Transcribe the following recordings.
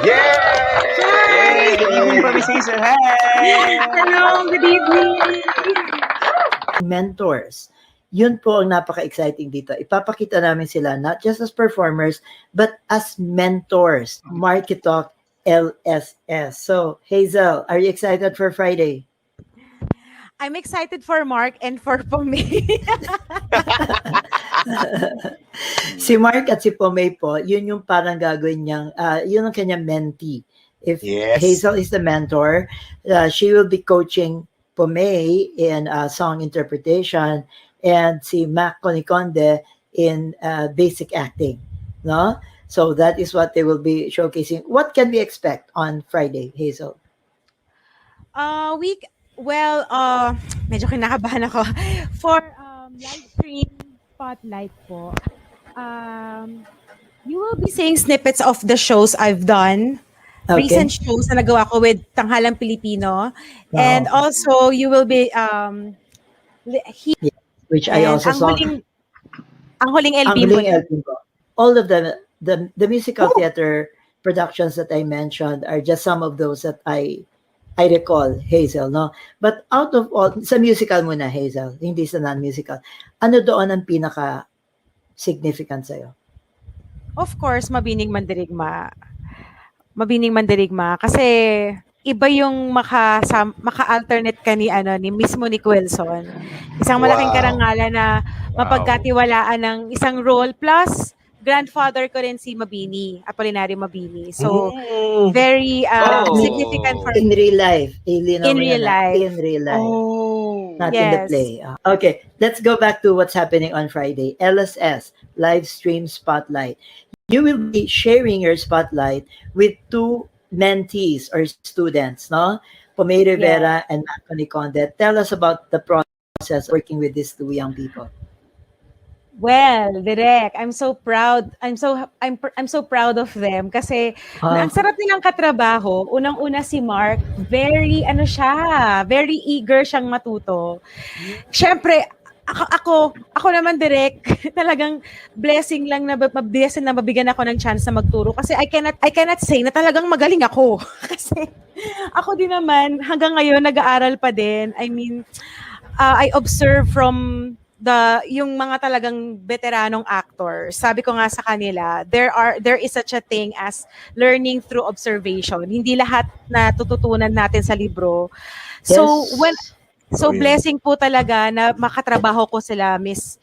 Yay! Good evening po, Miss Hazel. Hi! Hello, good evening. Mentors. Yun po ang napaka-exciting dito. Ipapakita namin sila not just as performers, but as mentors. MarkyTalk LSS. So, Hazel, are you excited for Friday? I'm excited for Mark and for POMAE. Si Mark at si POMAE po, yun yung parang gagawin niyang, yun ang kanyang mentee. If Yes. Hazel is the mentor, she will be coaching POMAE in song interpretation and si Mac Coniconde in basic acting. No? So that is what they will be showcasing. What can we expect on Friday, Hazel? Medyo kinakabahan ako. For LiveStream Spotlight po, you will be seeing snippets of the shows I've done. Okay. Recent shows na nagawa ko with Tanghalang Pilipino. And also, you will be which I also saw. Ang huling LP Ang mo. huling LP ko. All of the musical theater productions that I mentioned are just some of those that I recall, Hazel, no? But out of all, sa musical muna, Hazel, hindi sa non-musical, ano doon ang pinaka-significant sa'yo? Of course, Mabining Mandirigma. Mabining Mandirigma. Kasi iba yung maka-alternate ka ni mismo ni Quilson. Isang malaking karangalan na mapagkatiwalaan ng isang role plus grandfather ko rin si Mabini, Apolinario Mabini. So, very significant for in real life. In real life. In real life. Oh, Not in the play. Okay, let's go back to what's happening on Friday. LSS, LiveStream Spotlight. You will be sharing your spotlight with two mentees or students, no? POMAE Rivera and Mac Coniconde. Tell us about the process working with these two young people. Well, Direk, I'm so proud. I'm so proud of them kasi ang sarap nilang katrabaho. Unang-una si Mark, very very eager siyang matuto. Syempre, ako naman Direk, talagang blessing lang na mabigyan ako ng chance na magturo kasi I cannot say na talagang magaling ako. Kasi ako din naman hanggang ngayon nag-aaral pa din. I mean, I observe from yung mga talagang veteranong actors. Sabi ko nga sa kanila, there is such a thing as learning through observation. Hindi lahat na tututunan natin sa libro. So blessing po talaga na makatrabaho ko sila Miss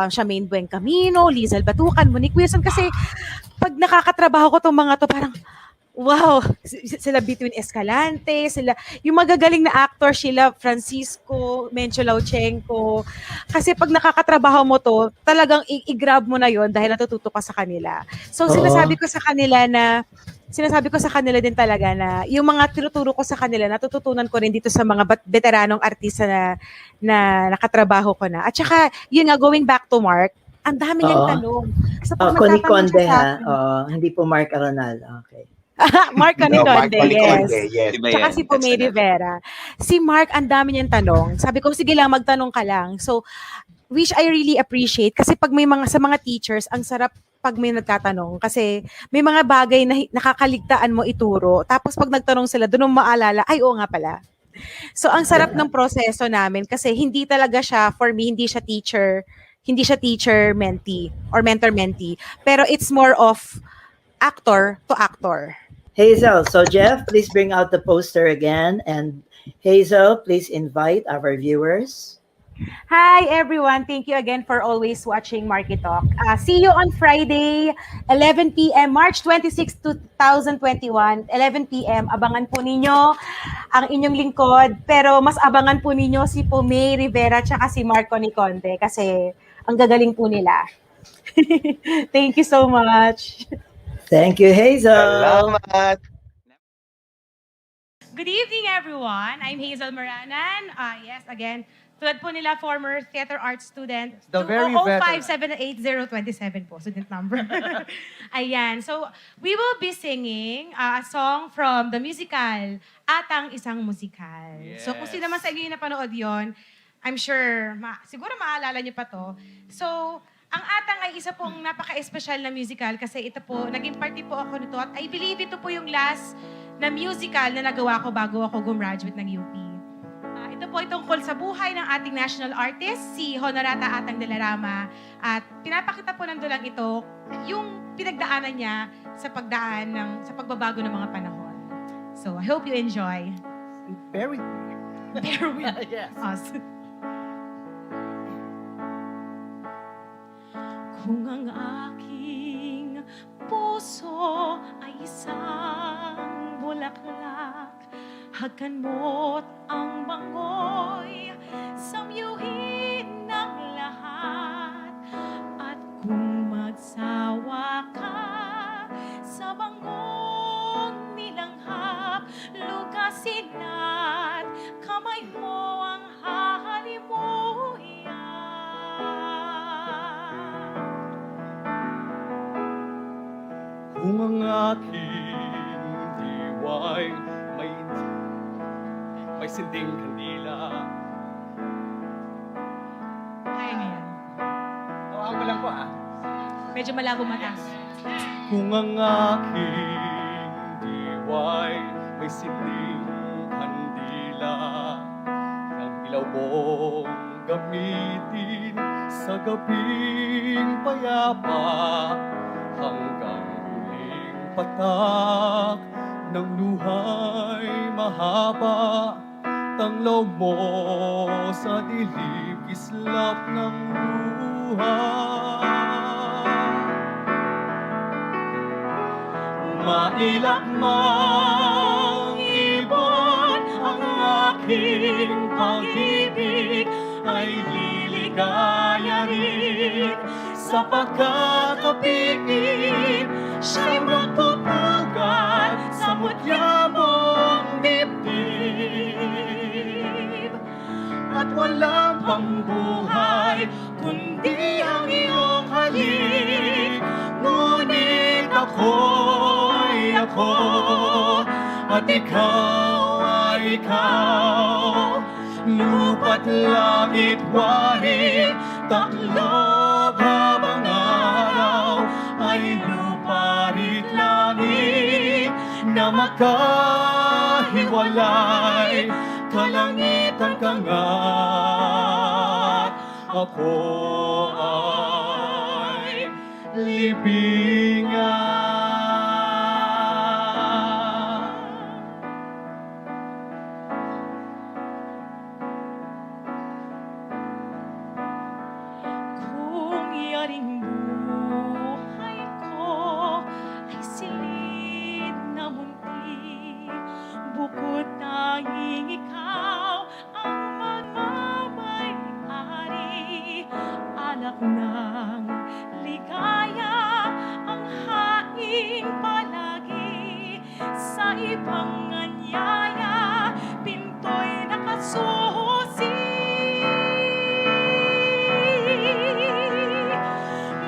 Charmaine Buencamino, Lizal Batucan, Monique Wilson kasi pag nakakatrabaho ko tong mga to parang wow, sila Between Escalante, sila, yung magagaling na actor sila, Francisco, Mencho Lauchenko. Kasi pag nakakatrabaho mo to, talagang i-grab mo na yon dahil natututo ka sa kanila. So sinasabi ko sa kanila din talaga na yung mga tinuturo ko sa kanila, natututunan ko rin dito sa mga veteranong artista na nakatrabaho ko na. At saka, yun nga, going back to Mark, ang dami niyang tanong. Coniconde ha? Hindi po Mark Aronal. Okay. Mark Coniconde, yes. Tsaka si POMAE Rivera. Si Mark, ang dami niyang tanong. Sabi ko, sige lang, magtanong ka lang. So, which I really appreciate kasi pag may sa mga teachers, ang sarap pag may nagtatanong kasi may mga bagay na nakakaligtaan mo ituro. Tapos pag nagtanong sila, doon mo maalala, ay oo nga pala. So, ang sarap ng proseso namin kasi hindi talaga siya, for me, hindi siya teacher-mentee or mentor-mentee. Pero it's more of actor to actor. Hazel, so Jeff, please bring out the poster again. And Hazel, please invite our viewers. Hi, everyone. Thank you again for always watching MarkyTalk. See you on Friday, 11 p.m., March 26, 2021, 11 p.m. Abangan po ninyo ang inyong lingkod. Pero mas abangan po ninyo si POMAE Rivera at si Mark Coniconde kasi ang gagaling po nila. Thank you so much. Thank you, Hazel. Salamat. Good evening, everyone. I'm HAZEL Maranan. Yes, again, tulad po nila, former theater arts student. The very veteran. 0578027 po, student number. Ayan. So, we will be singing a song from the musical, Atang Isang Musikal. Yes. So, kung sino naman sa inyo yung napanood yun, I'm sure, siguro maalala niyo pa to. So, Ang Atang ay isa pong napaka-espesyal na musical kasi ito po, naging party po ako nito at I believe ito po yung last na musical na nagawa ko bago ako gumraduate ng UP. Ito po ay tungkol sa buhay ng ating national artist, si Honorata Atang de la Rama. At pinapakita po ng dulang ito yung pinagdaanan niya sa pagbabago ng mga panahon. So, I hope you enjoy. Very Bear with Yes. us. Kung ang aking puso ay isang bulaklak, hagkan mo't ang banggoy, samyuhin ng lahat. At kung magsawa ka sa bangong nilanghap, lugasin at kamay mo ang hahalimuyan. Kung ang aking diwa'y may sinding kandila. Kaya ngayon. Tawahan ko lang po Medyo malabo mata. Kung ang aking diwa'y may sinding kandila, ng ilaw mong gamitin sa gabing payapa, hanggang huling patak ng luhay mahaba, tanglaw mo sa dilim kislap ng luha. Mailap mang ibon ang aking pag-ibig, ay liligaya rin sa pagkakapiit. Siya'y magpupugat sa mutya mong dibdib, at walang pangbuhay kundi ang iyong halik. Ngunit ako'y ako, at ikaw ay ikaw. Lupa't langit waring taklob, habang araw ay lupa rit langit na magkahiwalay. Kalangitan ka nga, ako ay libingan. Kung yaring buhay ko ay silid na munti, bukod tanging ikaw ang magmamay-ari. Alak ng ligaya ang haing palagi, sa ibang anyaya pinto'y nakasusi.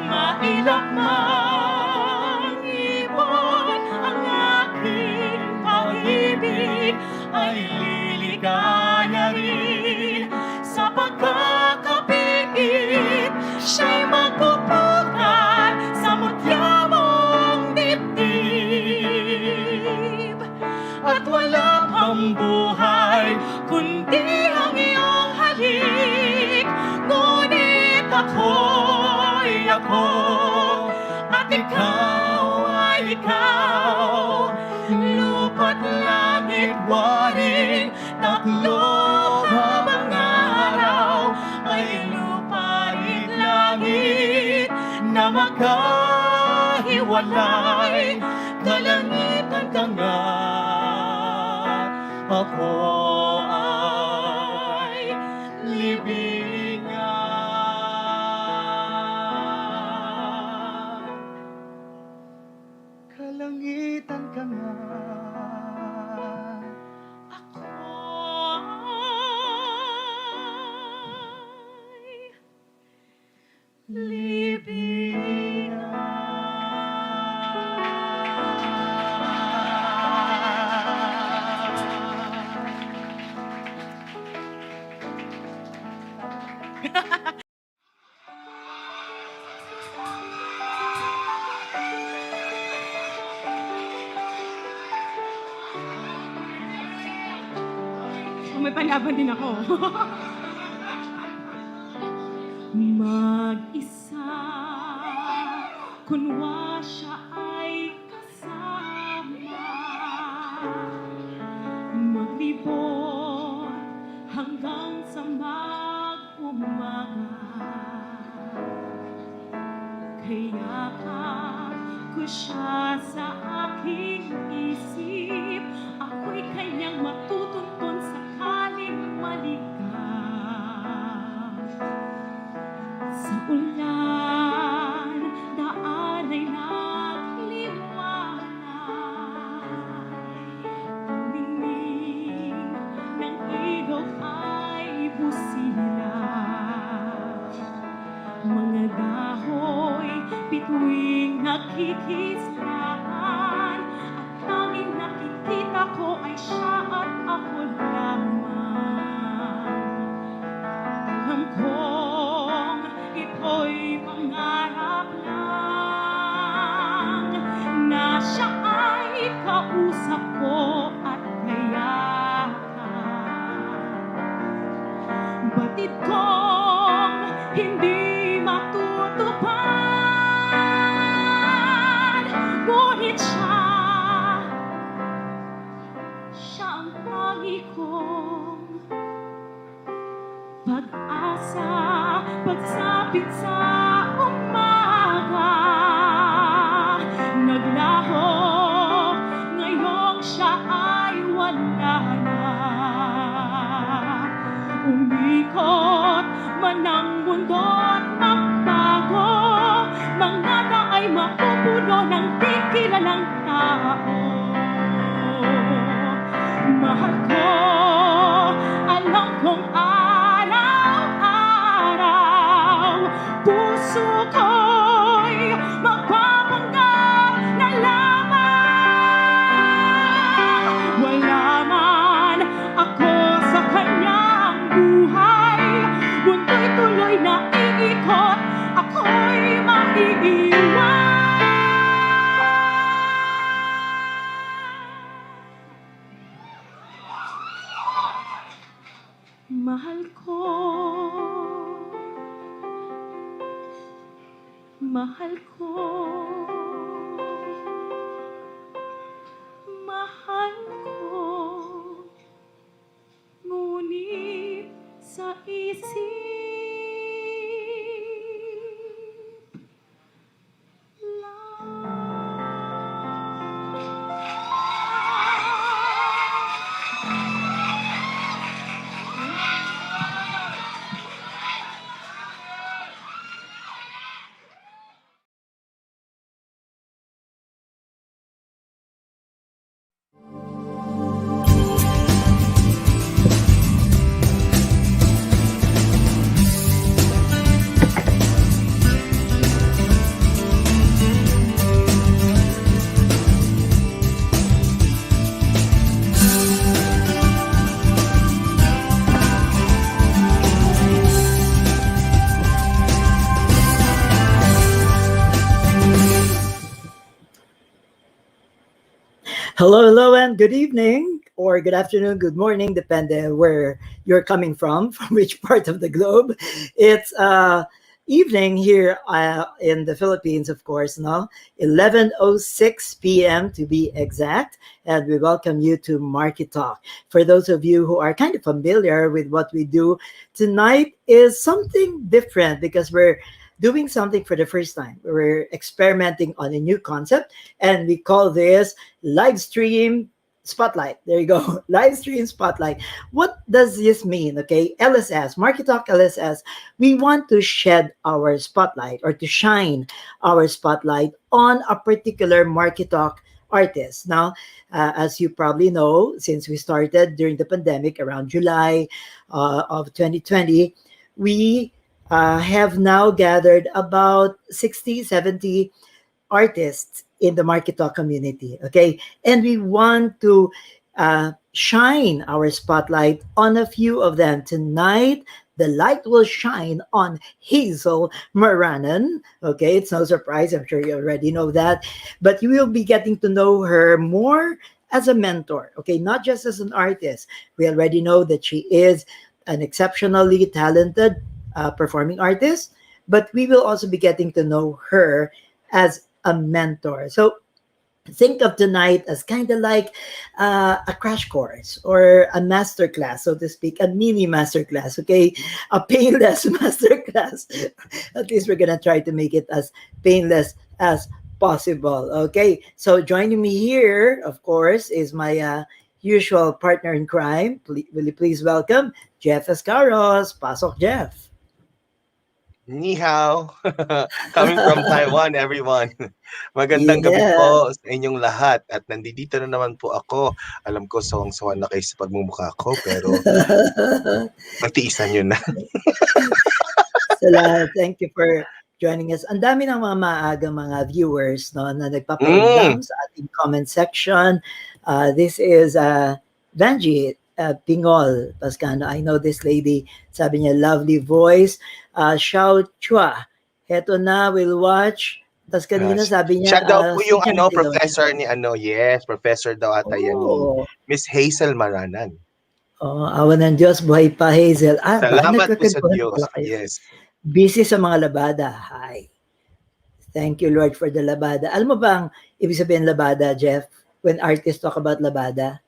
Mailap mang ibon ang aking pag-ibig, ay liligaya rin sa pagkakapiit. Siya'y magpupugat sa mutya mong dibdib, at wala pang buhay kundi ang iyong halik. Ngunit ako'y ako, at ikaw ay ikaw. Lupa't langit waring taklob, habang araw ay lupa rit langit na magkahiwalay. Kalangitan ka nga, ako ay libingan. Kalangitan ka nga, Ako ay libingan. Kung may panaban din ako. Mag-isa, kunwa siya ay kasama. Maglibot hanggang sa mag-umaga. Kaya ko siya sa aking isip. Ako'y kanyang matutuntun sakaling maligaw. Sa ulan, daan ay nagliwanag. Tingin ng ilog ay busilak. Mga dahoy, bituing nakikislahan. At tanging nakikita ko ay siya at ako lamang. Alam kong ito'y pangarap lang, na siya ay kausap ko at kayakan. Batid kong hindi matutupad, ngunit siya ang tangi kong pag-asa. Pagsapit sa umaga, naglaho, ngayong siya ay wala na. Umikot man ang mundo't magbago, mga daay mapupuno ng di kilalang tao. Mahal ko, alam kong araw-araw, puso ko'y magpapanggap na lamang. Wala man ako sa kanyang buhay, mundo'y tuloy na iikot, ako'y maiiwan. Mahal ko, mahal ko, mahal ko, ngunit sa isip Hello, and good evening, or good afternoon, good morning, depending where you're coming from which part of the globe. It's evening here in the Philippines, of course, no? 11:06 p.m. to be exact, and we welcome you to MarkyTalk. For those of you who are kind of familiar with what we do, tonight is something different because we're doing something for the first time. We're experimenting on a new concept, and we call this LiveStream Spotlight. There you go. LiveStream Spotlight. What does this mean? Okay, LSS, MarkyTalk LSS. We want to shed our spotlight or to shine our spotlight on a particular MarkyTalk artist. Now, as you probably know, since we started during the pandemic around July of 2020, we have now gathered about 60, 70 artists in the MarkyTalk community, okay? And we want to shine our spotlight on a few of them. Tonight, the light will shine on HAZEL Maranan, okay? It's no surprise, I'm sure you already know that. But you will be getting to know her more as a mentor, okay, not just as an artist. We already know that she is an exceptionally talented performing artist, but we will also be getting to know her as a mentor. So think of tonight as kind of like a crash course or a master class, so to speak, a mini master class, okay? A painless master class. At least we're gonna try to make it as painless as possible, okay? So joining me here, of course, is my usual partner in crime. Will you please welcome Jeff Escaros? Pasok, Jeff. Ni hao. Coming from Taiwan, everyone. Magandang gabi Yeah. po sa inyong lahat. At nandito na naman po ako. Alam ko, sawang-sawa na kayo sa pagmumukha ko, pero magtiisan nyo na. Salamat. Thank you for joining us. Ang dami ng mga maagang mga viewers, no, na nagpaparamdam sa ating comment section. This is Vanji Pingol Pascano. I know this lady. Sabi niya, lovely voice. Xiao Chua. Heto na, we'll watch. Tapos kanina sabi niya, siya daw po yung si Jan professor ni yes, professor daw ata yan ni Miss HAZEL Maranan. Awa ng Diyos, buhay pa, Hazel. Salamat po sa nagkakagpuan Diyos. pala kayo? Yes. Busy sa mga labada. Hi. Thank you, Lord, for the labada. Alam mo ba ang ibig sabihin labada, Jeff? When artists talk about labada?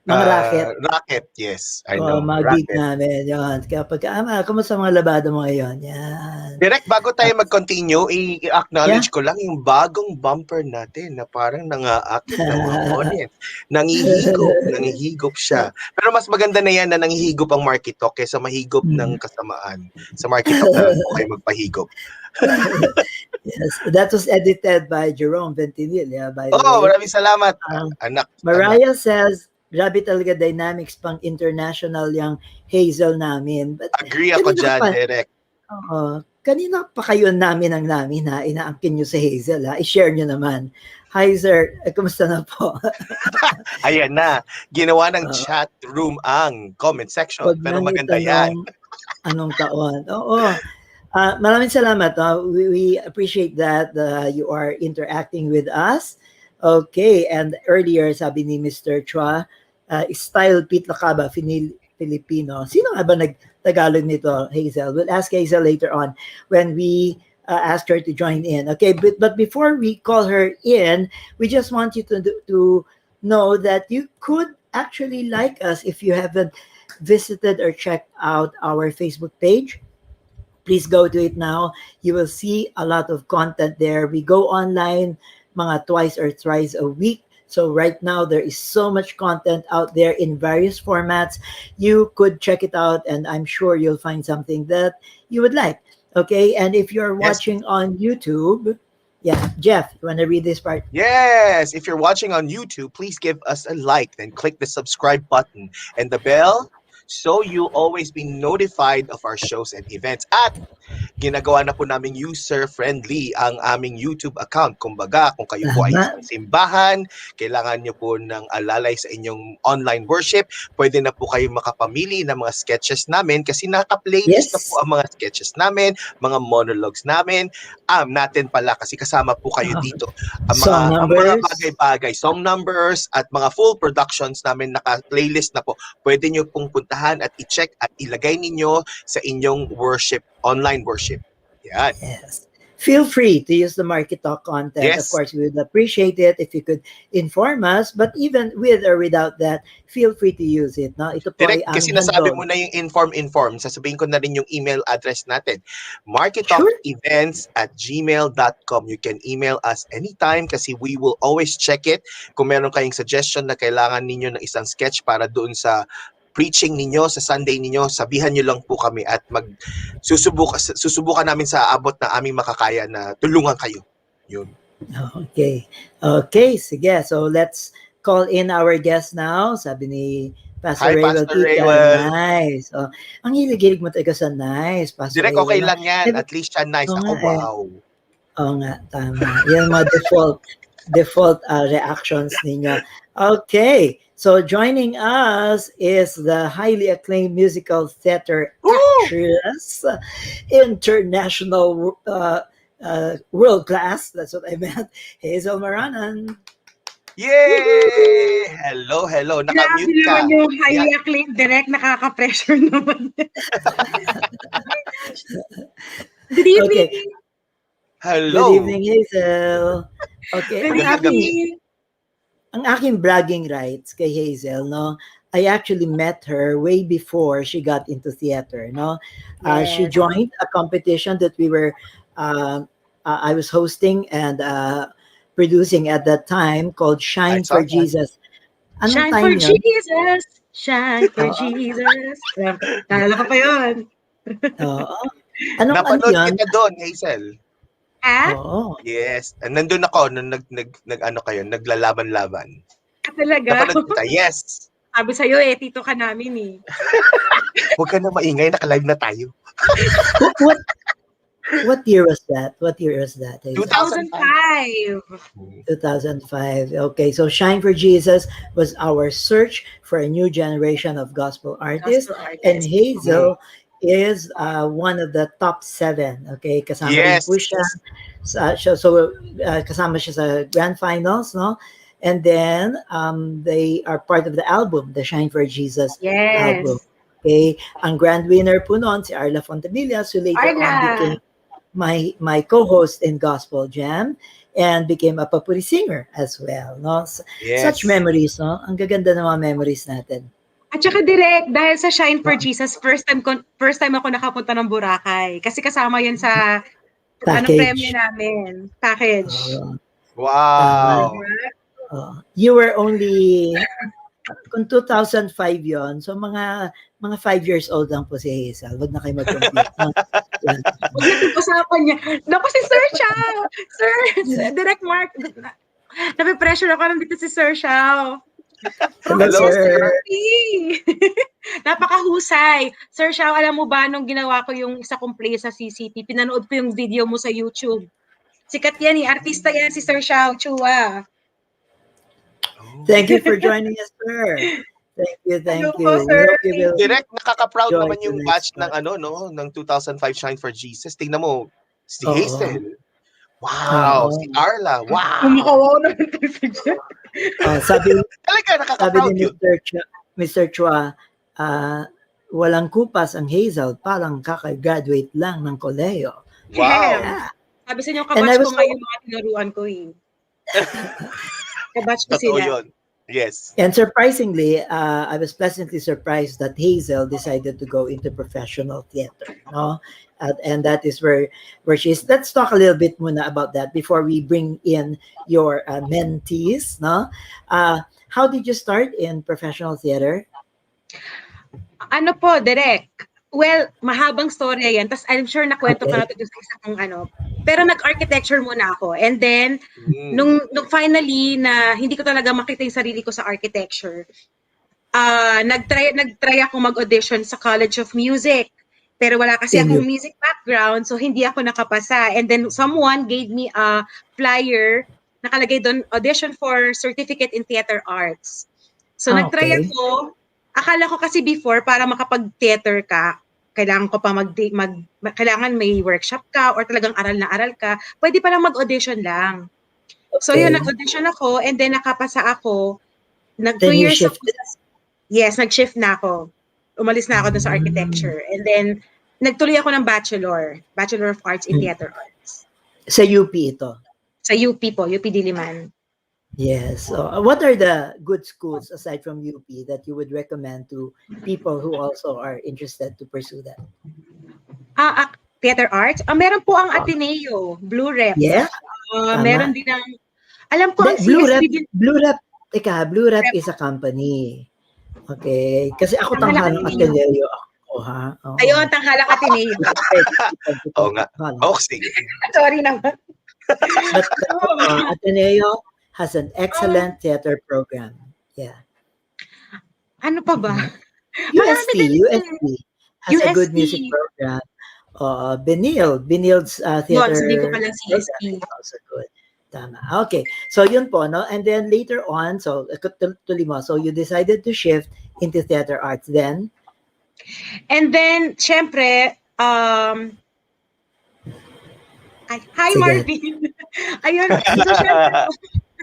Mga racket. Racket, yes. I know. Mga gig namin. Yun. Kapag, kamusta mga labada mo ngayon? Yan. Direct, bago tayo mag-continue, i-acknowledge ko lang yung bagong bumper natin na parang nangaakit ng mga audience. Nangihigop siya. Pero mas maganda na yan na nangihigop ang MarkyTalk kaysa mahigop ng kasamaan. Sa MarkyTalk na lang po kayo magpahigop. Yes, that was edited by Jerome Ventinil. Yeah, by the way. Maraming salamat, anak. Mariah says, grabe talaga dynamics pang international yung Hazel namin. But agree ako dyan, Derek. Kanina pa kayo namin ang namin ha, inaangkin nyo sa Hazel ha, i-share nyo naman. Hi sir, kumusta na po? Ayan na, ginawa ng chat room ang comment section, pero maganda yan. Anong taon? Oo. Maraming salamat. We appreciate that you are interacting with us. Okay, and earlier sabi ni Mr. Chua, style Pete Lacaba, Filipino. Sino nga ba nag-Tagalog nito, Hazel? We'll ask Hazel later on when we ask her to join in. Okay, but before we call her in, we just want you to know that you could actually like us if you haven't visited or checked out our Facebook page. Please go to it now. You will see a lot of content there. We go online mga twice or thrice a week. So right now, there is so much content out there in various formats. You could check it out, and I'm sure you'll find something that you would like. Okay, and if you're watching on YouTube, Jeff, you want to read this part? Yes, if you're watching on YouTube, please give us a like, then click the subscribe button and the bell so you'll always be notified of our shows and events. At ginagawa na po namin user-friendly ang aming YouTube account. Kumbaga, kung kayo po ay isang simbahan, kailangan nyo po ng alalay sa inyong online worship, pwede na po kayo makapamili ng mga sketches namin kasi naka-playlist na po ang mga sketches namin, mga monologues namin, natin pala kasi kasama po kayo dito. Ang mga bagay-bagay, song numbers at mga full productions namin naka-playlist na po. Pwede nyo pong puntahan at i-check at ilagay ninyo sa inyong worship, online worship. Yan. Yes. Feel free to use the MarkyTalk content. Yes. Of course, we would appreciate it if you could inform us. But even with or without that, feel free to use it. No? Ito po Direct, ay kasi nasabi mo na yung inform. Sasabihin ko na rin yung email address natin. MarkyTalkEvents@gmail.com. You can email us anytime kasi we will always check it. Kung meron kayong suggestion na kailangan ninyo ng isang sketch para doon sa preaching ninyo, sa Sunday ninyo, sabihan nyo lang po kami at susubukan namin sa abot na aming makakaya na tulungan kayo. Yun. Okay. Okay, sige. So let's call in our guest now. Sabi ni Pastor Raywell. Pastor Raywell. Nice. Ang hilig-hilig mo talaga sa nice, Pastor Direct, okay Raywell. lang yan. At least siya nice. Ako, wow. Oo nga, tama. Yan mga default reactions ninyo. Okay. So joining us is the highly acclaimed musical theater actress, international world class. That's what I meant. HAZEL Maranan. Yay! Hello, hello. Grabe Naka-mute naman ka. yung highly acclaimed direct, nakaka-pressure naman. Good evening! Okay. Good Hello. evening, Hazel. Okay, Good Magandang gabi. evening! ang aking bragging rights kay Hazel, no, I actually met her way before she got into theater, no. She Yes. joined a competition that I was hosting and producing at that time called I Shine saw for that. Jesus. Anong Shine for time yun? Jesus! Shine for Oo. Jesus! Nalala ko pa yun. Oo. Anong ano Napanood yun? kita doon, Hazel. Ah? Oo. Yes. Nandun ako nung nag ano kayo, naglalaban-laban. Talaga? Napanood kita. Yes. Sabi sa'yo tito ka namin eh. Huwag ka na maingay, naka-live na tayo. What year was that? What year was that, Hazel? 2005. 2005. Okay, so Shine for Jesus was our search for a new generation of gospel artists. Gospel artist. And Hazel is one of the top 7. Okay, kasama rin Yes. po siya. Kasama siya sa grand finals, no? And then they are part of the album, the Shine for Jesus album. Yes. Okay, ang grand winner po noon si Arla Fontavillas, who later on Arla. became my co-host in Gospel Jam and became a papuri singer as well, no? Yes. Such memories, no? Ang gaganda ng mga memories natin. At saka direct, dahil sa Shine for Jesus, first time ako nakapunta ng Boracay. Kasi kasama yan sa Package. premyo namin. Package. Wow. You were only, kung 2005 yon, so mga 5 years old lang po si Hazel. Huwag na kayo mag-compute. No? Yan. Huwag natin usapan niya. Naku, si Sir Shao! Sir, Direct Mark, napipressure ako nandito si Sir Shao. Hello, sir. Napakahusay. Sir Shao, alam mo ba, nung ginawa ko yung isa kong play sa CCT, pinanood ko yung video mo sa YouTube. Sikat yan artista yan si Sir Shao Chua. Thank you for joining us, sir. Thank you. Hello We po, sir. hope you will Direct, nakaka-proud Joy naman yung to batch next ng ng 2005 Shine for Jesus. Tingnan mo, si Oo. Hazel. Wow, Oo. si Arla. Wow. Kumakawaw naman tayo sa dyan. sabi Talaga, Sabi nakaka-proud ni yun. Mr. Chua, walang kupas ang Hazel, parang kakagraduate lang ng koleyo. Wow. Yeah. Sabi sa inyo, And I kabatch was ko ngayon mga tinuruan ko eh. Kabatch ko Totoo sila. yun. Yes. And surprisingly, I was pleasantly surprised that Hazel decided to go into professional theater. No, and that is where she is. Let's talk a little bit muna about that before we bring in your mentees. No, how did you start in professional theater? Ano po, direct. Well, mahabang storya yan. Tapos I'm sure nakwento Okay. pa natin sa isa kong ano. Pero nag-architecture muna ako. And then, Mm. nung finally na hindi ko talaga makita yung sarili ko sa architecture, nag-try ako mag-audition sa College of Music. Pero wala kasi Same akong you. music background, so hindi ako nakapasa. And then someone gave me a flyer, nakalagay doon, audition for Certificate in Theater Arts. So nag-try Okay. ako. Akala ko kasi before, para makapag-theater ka, kailangan ko pa kailangan may workshop ka or talagang aral na aral ka, pwede pa lang mag-audition lang. So Okay. yun, nag-audition ako and then nakapasa ako. Then 2 you years ako. shifted? Yes, nag-shift na ako. Umalis na ako dun sa architecture. And then, nagtuloy ako ng Bachelor of Arts in Theater Arts. Sa UP ito. Sa UP po, UP Diliman. Yes. So, what are the good schools aside from UP that you would recommend to people who also are interested to pursue that? Theater Arts? Meron po ang Ateneo, Blue Rep. Yeah. Meron din ang, alam ko ang Blue Rep, CSB din. Blue Rep is a company. Okay. Kasi ako Tanghalang tanghalang Ateneo. Ateneo ako, ha? Oo. Ayun, Tanghalang Ateneo. Oo nga. Oh, sige. Sorry naman. But Ateneo has an excellent theater program. Yeah. Ano pa ba? UST has a good UST. music program. Benil's theater. Yun, sabi ko palang CSP. program is also good. Tama. Okay. So yun po, no? And then later on, so tuloy mo. So you decided to shift into theater arts then? And then, syempre, hi Sige. Martin. Ayun, so syempre,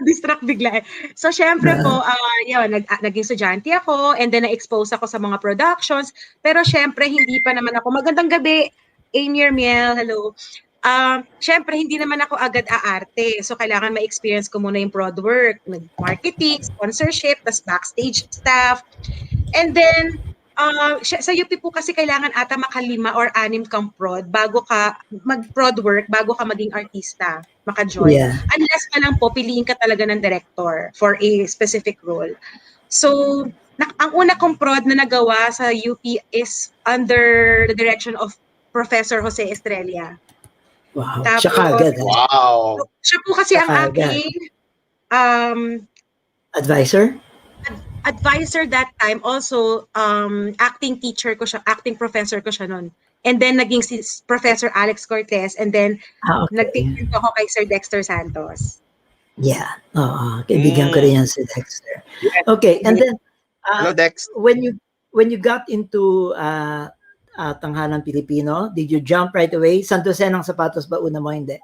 distract bigla. So, syempre po, yun, naging estudyante ako and then na-expose ako sa mga productions. Pero syempre, hindi pa naman ako. Magandang gabi, Amir Miel, hello. Syempre, hindi naman ako agad aarte. So, kailangan ma-experience ko muna yung prod work, marketing, sponsorship, tas backstage staff. And then, sa UP po kasi kailangan ata makalima or 6 kang prod bago ka mag-prod work, bago ka maging artista, maka-join. Yeah. Unless ka lang po, piliin ka talaga ng director for a specific role. So, ang una kong prod na nagawa sa UP is under the direction of Professor Jose Estrella. Wow. Tapos, Siya kagad. Wow. Siya po kasi ang Kagad. aking Advisor? advisor that time, also acting teacher ko siya, acting professor ko siya noon. And then naging si Professor Alex Cortez, and then Okay. nag-take ako kay Sir Dexter Santos. Yeah. Oo. Kaibigan ko rin yan si Dexter. Okay. And then, Hello, Dex. when you got into Tanghalang Pilipino, did you jump right away? Santo Senang Sapatos ba una mo? Hindi.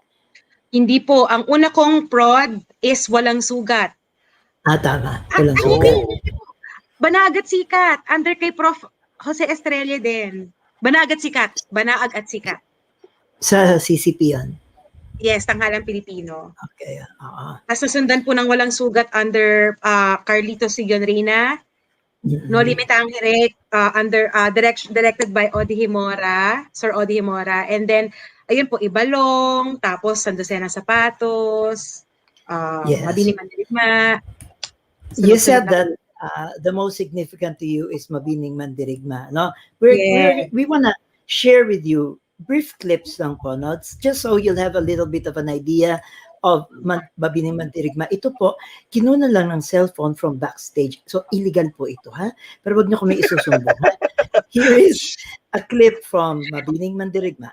Hindi po. Ang una kong prod is Walang Sugat. Tama. Walang Ay, sugat. hindi. Banaag at Sikat. Under kay Prof. Jose Estrella din. Banaag at Sikat. Banaag at Sikat. Sa CCP yan. Yes, Tanghalang Pilipino. Okay. Oo. Tapos nasundan po ng Walang Sugat under Carlito Sigon Reyna. No Limit ang Hirek, under directed by Odi Himora, Sir Odi Himora. And then, ayun po, Ibalong, tapos San Jose ng Sapatos, Yes. Mabini Mandirigma. You said that the most significant to you is Mabining Mandirigma. No? We want to share with you brief clips lang po, no? Just so you'll have a little bit of an idea of Mabining Mandirigma. Ito po, kinuna lang ng cellphone from backstage. So, illegal po ito, ha? Pero wag niyo kami isusumbong, ha? Here is a clip from Mabining Mandirigma.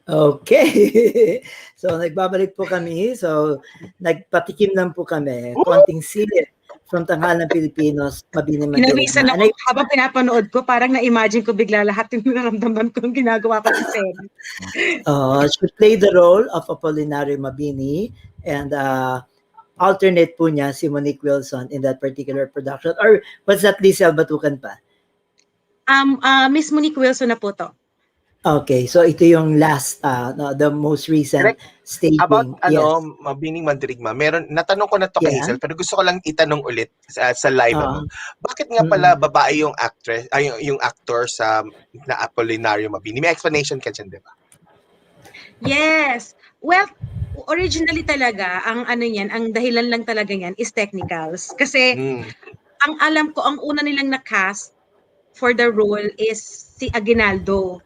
Okay. So, nagbabalik po kami. So, nagpatikim lang po kami. Konting silip from Tanghal ng Pilipinos, Mabini Pinawisan Mandirigma. And ako habang pinapanood ko, parang na-imagine ko bigla lahat yung nararamdaman ko yung ginagawa ko sa Sen. she played the role of Apollinario Mabini, and alternate po niya si Monique Wilson in that particular production. Or was that Lizelle Batucan pa? Miss Monique Wilson na po to. Okay, so ito yung last, the most recent Correct. staging. About Yes. Mabining Mandirigma, natanong ko na to kay Yeah. Hazel, pero gusto ko lang itanong ulit sa live bakit nga pala babae yung actress, ay yung actor sa na Apollinario Mabini? May explanation ka dyan, di ba? Yes. Well, originally talaga, ang dahilan lang talaga yan is technicals. Kasi, ang alam ko, ang una nilang na-cast for the role is si Aguinaldo.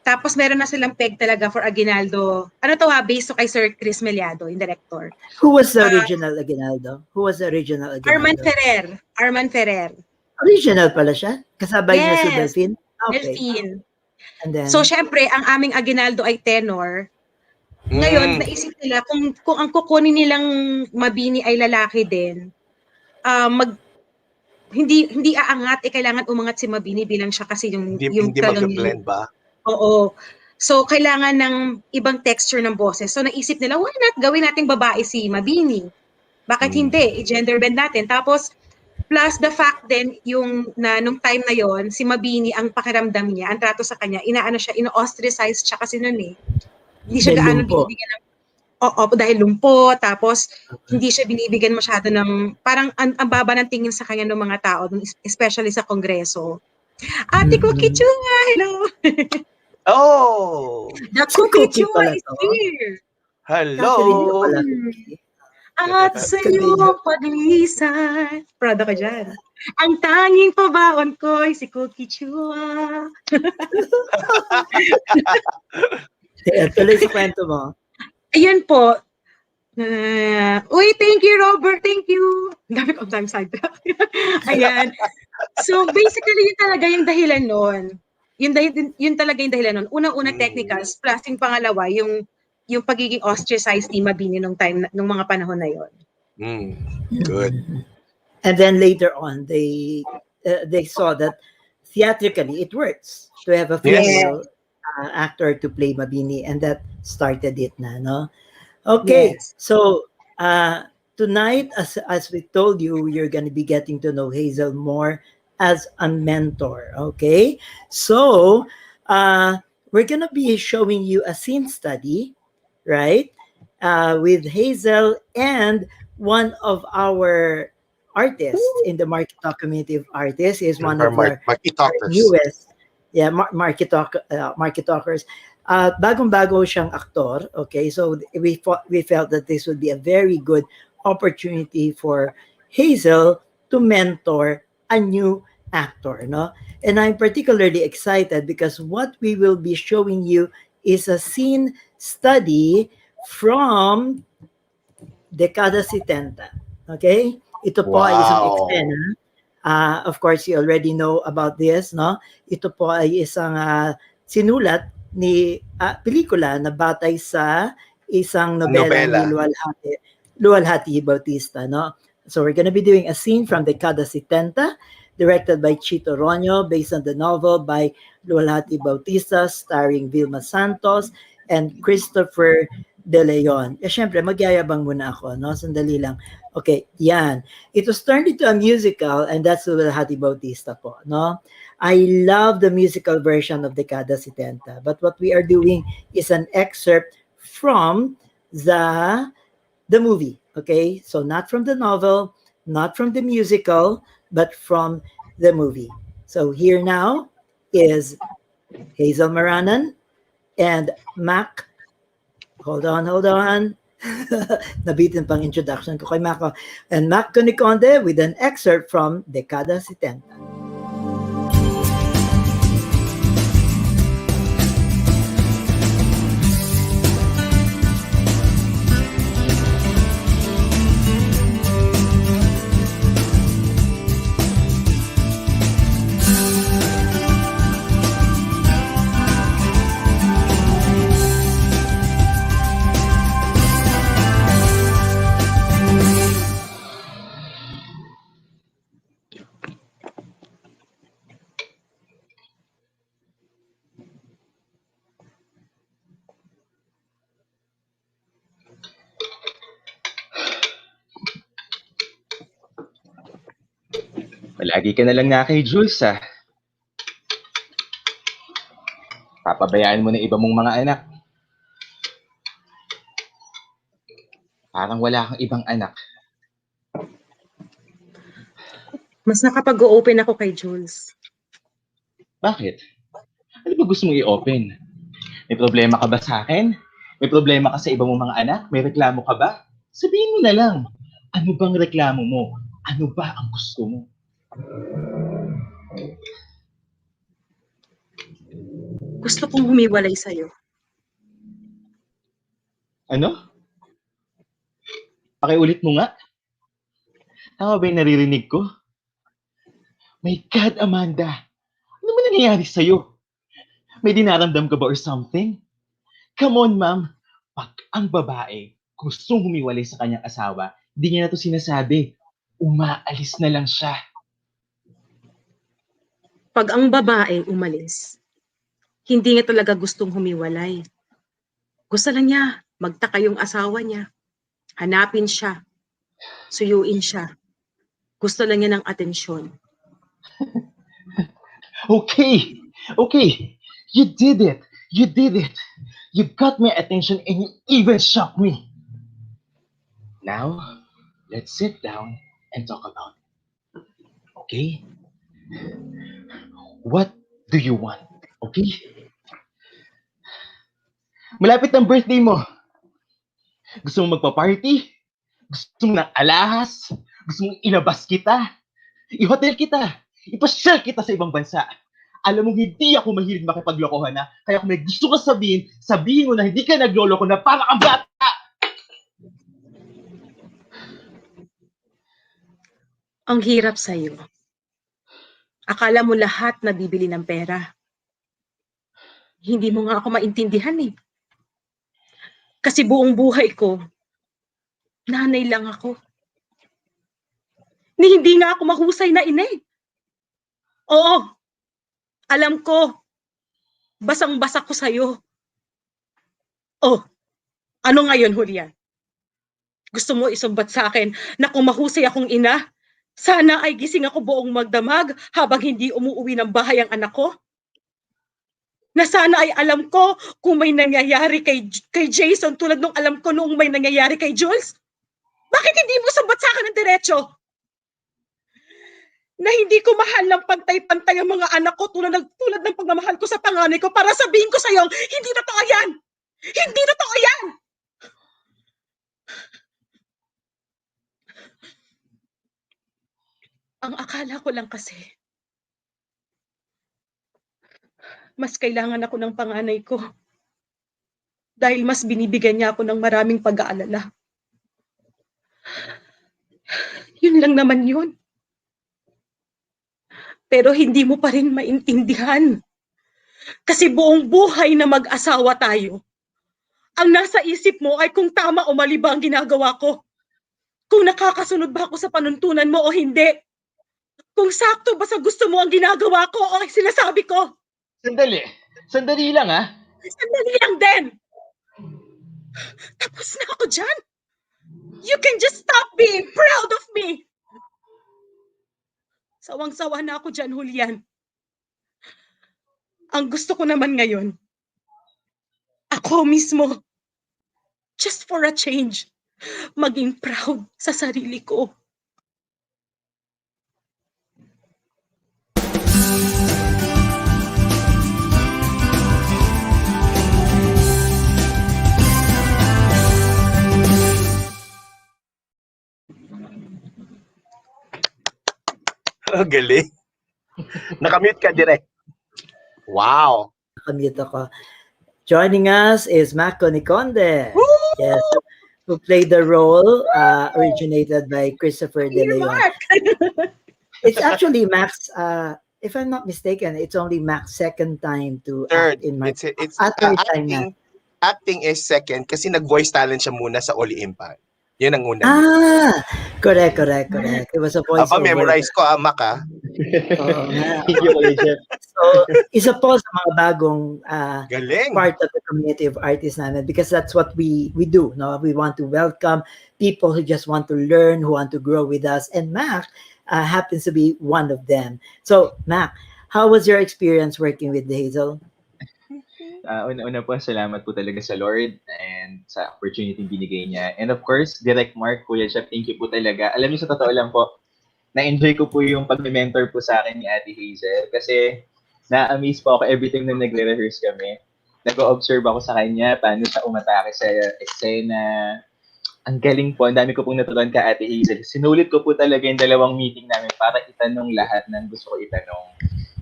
Tapos meron na silang peg talaga for Aguinaldo. Ano to based to kay Sir Chris Meliado, yung director. Who was the original Aguinaldo? Who was the original Aguinaldo? Arman Ferrer. Original pala siya? Kasabay niya si Yes. Delphine? Okay. Delphine. And then, So, syempre, ang aming Aguinaldo ay tenor. Ngayon, naisip nila, kung ang kukunin nilang Mabini ay lalaki din, hindi aangat, kailangan umangat si Mabini bilang siya kasi yung Hindi talagang mag-blend ba? Oo. So, kailangan ng ibang texture ng boses. So, naisip nila, why not gawin nating babae si Mabini? Bakit hindi? I-gender bend natin. Tapos, plus the fact din, nung time na yon si Mabini, ang pakiramdam niya, ang trato sa kanya, ino-ostracize siya kasi nun eh. Hindi siya gaano binibigyan ng, dahil lumpo, tapos hindi siya binibigyan masyado ng, parang ang baba ng tingin sa kanya ng mga tao, especially sa Kongreso. Ate Cookie Chua, hello! Oh! The Cookie Chua is here! Hello! At sa iyong paglisan, proud ako dyan. Ang tanging pabaon ko ay si Cookie Chua. tuloy sa kwento mo. Ayun po. Uy, thank you, Robert. Thank you. Dami ko ang sidetrack. Ayan. So, basically, yun talaga yung dahilan nun. Yun talaga yung dahilan nun. Unang-una technicals, plus yung pangalawa, yung pagiging ostracized ni Mabini nung mga panahon na yon. Good. And then later on, they saw that theatrically it works to have a female actor to play Mabini, and that started it na, no? Okay, so tonight, as we told you, you're going to be getting to know Hazel more as a mentor, okay? So we're going to be showing you a scene study, right? With Hazel and one of our artists in the MarkyTalk community of artists is one of our newest MarkyTalkers. Bagong-bago siyang aktor, okay? So we felt that this would be a very good opportunity for Hazel to mentor a new actor, no? And I'm particularly excited because what we will be showing you is a scene study from Dekada 70, okay? Ito po ay isang eksena. Of course, you already know about this, no? Ito po ay isang sinulat ni pelikula na batay sa isang nobela ni Luwalhati Bautista, no? So we're going to be doing a scene from Dekada 70, directed by Chito Roño, based on the novel by Luwalhati Bautista, starring Vilma Santos and Christopher De Leon. Syempre, magyayabang muna ako, no? Sandali lang. Okay, yan. It was turned into a musical, and that's Luwalhati Bautista po, no? I love the musical version of Dekada 70, but what we are doing is an excerpt from the movie, okay? So not from the novel, not from the musical, but from the movie. So here now is Hazel Maranan and Mac. Hold on. Nabitin pang introduction ko kay Mac. And Mac Coniconde with an excerpt from Dekada 70. Palagi ka na lang na kay Jules, ah. Papabayaan mo na iba mong mga anak. Parang wala kang ibang anak. Mas nakapag-open ako kay Jules. Bakit? Ano ba gusto mong i-open? May problema ka ba sa akin? May problema ka sa iba mong mga anak? May reklamo ka ba? Sabihin mo na lang. Ano bang reklamo mo? Ano ba ang gusto mo? Gusto kong humiwalay sa'yo. Ano? Pakiulit mo nga. Tama ba yung naririnig ko? My God, Amanda! Ano ba nangyayari sa'yo? May dinaramdam ka ba or something? Come on, ma'am. Pag ang babae gustong humiwalay sa kanyang asawa, hindi niya na ito sinasabi. Umaalis na lang siya. Pag ang babae umalis, hindi niya talaga gustong humiwalay. Gusto lang niya magtaka yung asawa niya. Hanapin siya. Suyuin siya. Gusto lang niya ng atensyon. Okay. Okay. You did it. You did it. You got my attention and you even shocked me. Now, let's sit down and talk about it. Okay? What do you want? Okay? Malapit ang birthday mo. Gusto mo magpa-party? Gusto mo ng alahas? Gusto mong ilabas kita? I-hotel kita? Ipasyal kita sa ibang bansa? Alam mo, hindi ako mahilig makipaglokohan na. Kaya kung may gusto ka sabihin, sabihin mo na hindi ka nagloloko na para kang bata! Ang hirap sa'yo. Akala mo lahat nabibili ng pera. Hindi mo nga ako maintindihan eh. Kasi buong buhay ko, nanay lang ako. Hindi nga ako mahusay na ina eh. Oo, alam ko, basang-basa ko sa'yo. Oh, ano ngayon, Julian? Gusto mo isumbat sa akin na kung mahusay akong ina, sana ay gising ako buong magdamag habang hindi umuwi ng bahay ang anak ko? Na sana ay alam ko kung may nangyayari kay Jason tulad nung alam ko noong may nangyayari kay Jules? Bakit hindi mo sumbat sa akin ng diretso? Na hindi ko mahal ng pantay-pantay ang mga anak ko tulad ng pagmamahal ko sa panganay ko para sabihin ko sa iyo, hindi totoo yan! Hindi totoo yan! Ang akala ko lang kasi, mas kailangan ako ng panganay ko dahil mas binibigyan niya ako ng maraming pag-aalala. Yun lang naman yun. Pero hindi mo pa rin maintindihan. Kasi buong buhay na mag-asawa tayo, ang nasa isip mo ay kung tama o mali ba ang ginagawa ko. Kung nakakasunod ba ako sa panuntunan mo o hindi. Kung sakto ba sa gusto mo ang ginagawa ko o ang sinasabi ko. Sandali. Sandali lang, ah. Sandali lang din. Tapos na ako dyan. You can just stop being proud of me. Sawang-sawa na ako dyan, Julian. Ang gusto ko naman ngayon, ako mismo, just for a change, maging proud sa sarili ko. Galing. Nakamute ka direct. Wow. Nakamute ako. Joining us is Mac Coniconde. Yes, who played the role originated by Christopher De Leon. It's actually Mac's, if I'm not mistaken, it's only Mac's second time to Third. act in my... It's third time na. acting is second kasi nag-voice talent siya muna sa Oli Impact. Yun ang una. Correct. It was a voice memorize ko, Mac, ah. Oo nga. Thank you, Malaysia. So, isa po sa mga bagong Galing. part of the community of artists namin because that's what we do. No, we want to welcome people who just want to learn, who want to grow with us. And Mac happens to be one of them. So, Mac, how was your experience working with Hazel? Una-una po, salamat po talaga sa Lord and sa opportunity binigay niya. And of course, Direct Mark, Kuya Jeff, thank you po talaga. Alam niyo, sa totoo lang po, na-enjoy ko po yung pag-mentor po sa akin ni Ate Hazel kasi na-amaze po ako every time na nagre-rehearse kami. Nag-observe ako sa kanya, paano siya umatake sa eksena. Ang galing po, ang dami ko pong natutunan ka Ate Hazel. Sinulit ko po talaga yung 2 meeting namin para itanong lahat ng gusto ko itanong.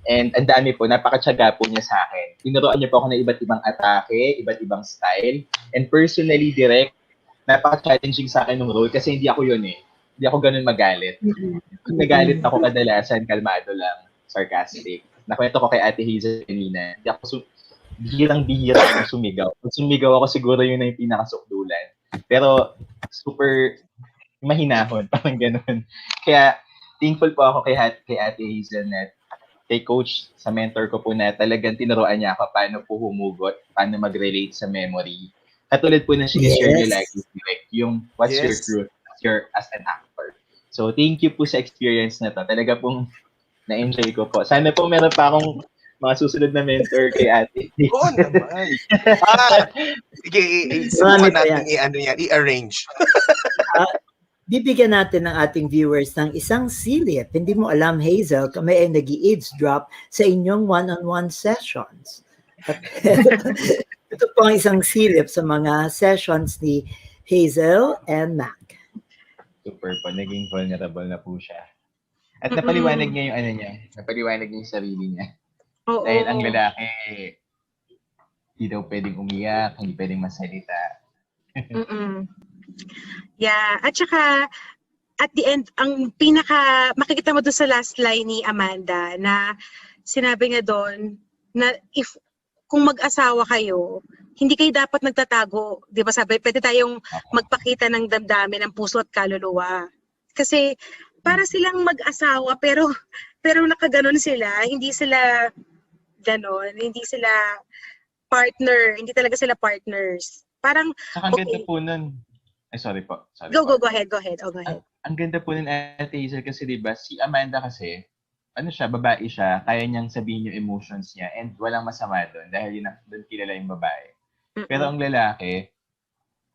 And ang dami po, napakatyaga po niya sa akin. Tinuruan niya po ako ng iba't ibang atake, iba't ibang style. And personally, Direct, napaka-challenging sa akin ng role kasi hindi ako yun eh. Hindi ako ganun magalit. Kung nagalit ako kadalasan, kalmado lang, sarcastic. Nakwento ko kay Ate Hazel kanina, hindi ako bihirang-bihira akong sumigaw. Kung sumigaw ako, siguro yun na yung pinakasukdulan. Pero super mahinahon, parang ganun. Kaya thankful po ako kay Ate Hazel na kay coach, sa mentor ko po na talagang tinuruan niya ako paano po humugot, paano mag-relate sa memory. Katulad po na sinishare niyo lagi, like, yung what's your truth as an actor. So, thank you po sa experience na to. Talaga pong na-enjoy ko po. Sana po meron pa akong mga susunod na mentor kay Ate. Oo naman. Sige, subukan natin i-arrange. Bibigyan natin ng ating viewers ng isang silip. Hindi mo alam, Hazel, kami ay nag-eavesdrop sa inyong one-on-one sessions. At ito po ang isang silip sa mga sessions ni Hazel and Mac. Super po, naging vulnerable na po siya. At napaliwanag niya yung napaliwanag niya yung sarili niya. Oo. Dahil ang lalaki, hindi daw pwedeng umiyak, hindi pwedeng masalita. Yeah, at saka at the end, ang makikita mo doon sa last line ni Amanda na sinabi niya doon na kung mag-asawa kayo, hindi kayo dapat nagtatago. Di ba sabi, pwede tayong magpakita ng damdamin ng puso at kaluluwa. Kasi para silang mag-asawa pero nakaganon sila, hindi sila ganon, hindi sila partner, hindi talaga sila partners. Parang, Saka ang ganda po nun. Ay, sorry po. Go ahead. Go ahead. Ang ganda po nun, Ate Hazel, kasi diba, si Amanda kasi, babae siya, kaya niyang sabihin yung emotions niya and walang masama doon dahil doon kilala yung babae. Pero ang lalaki,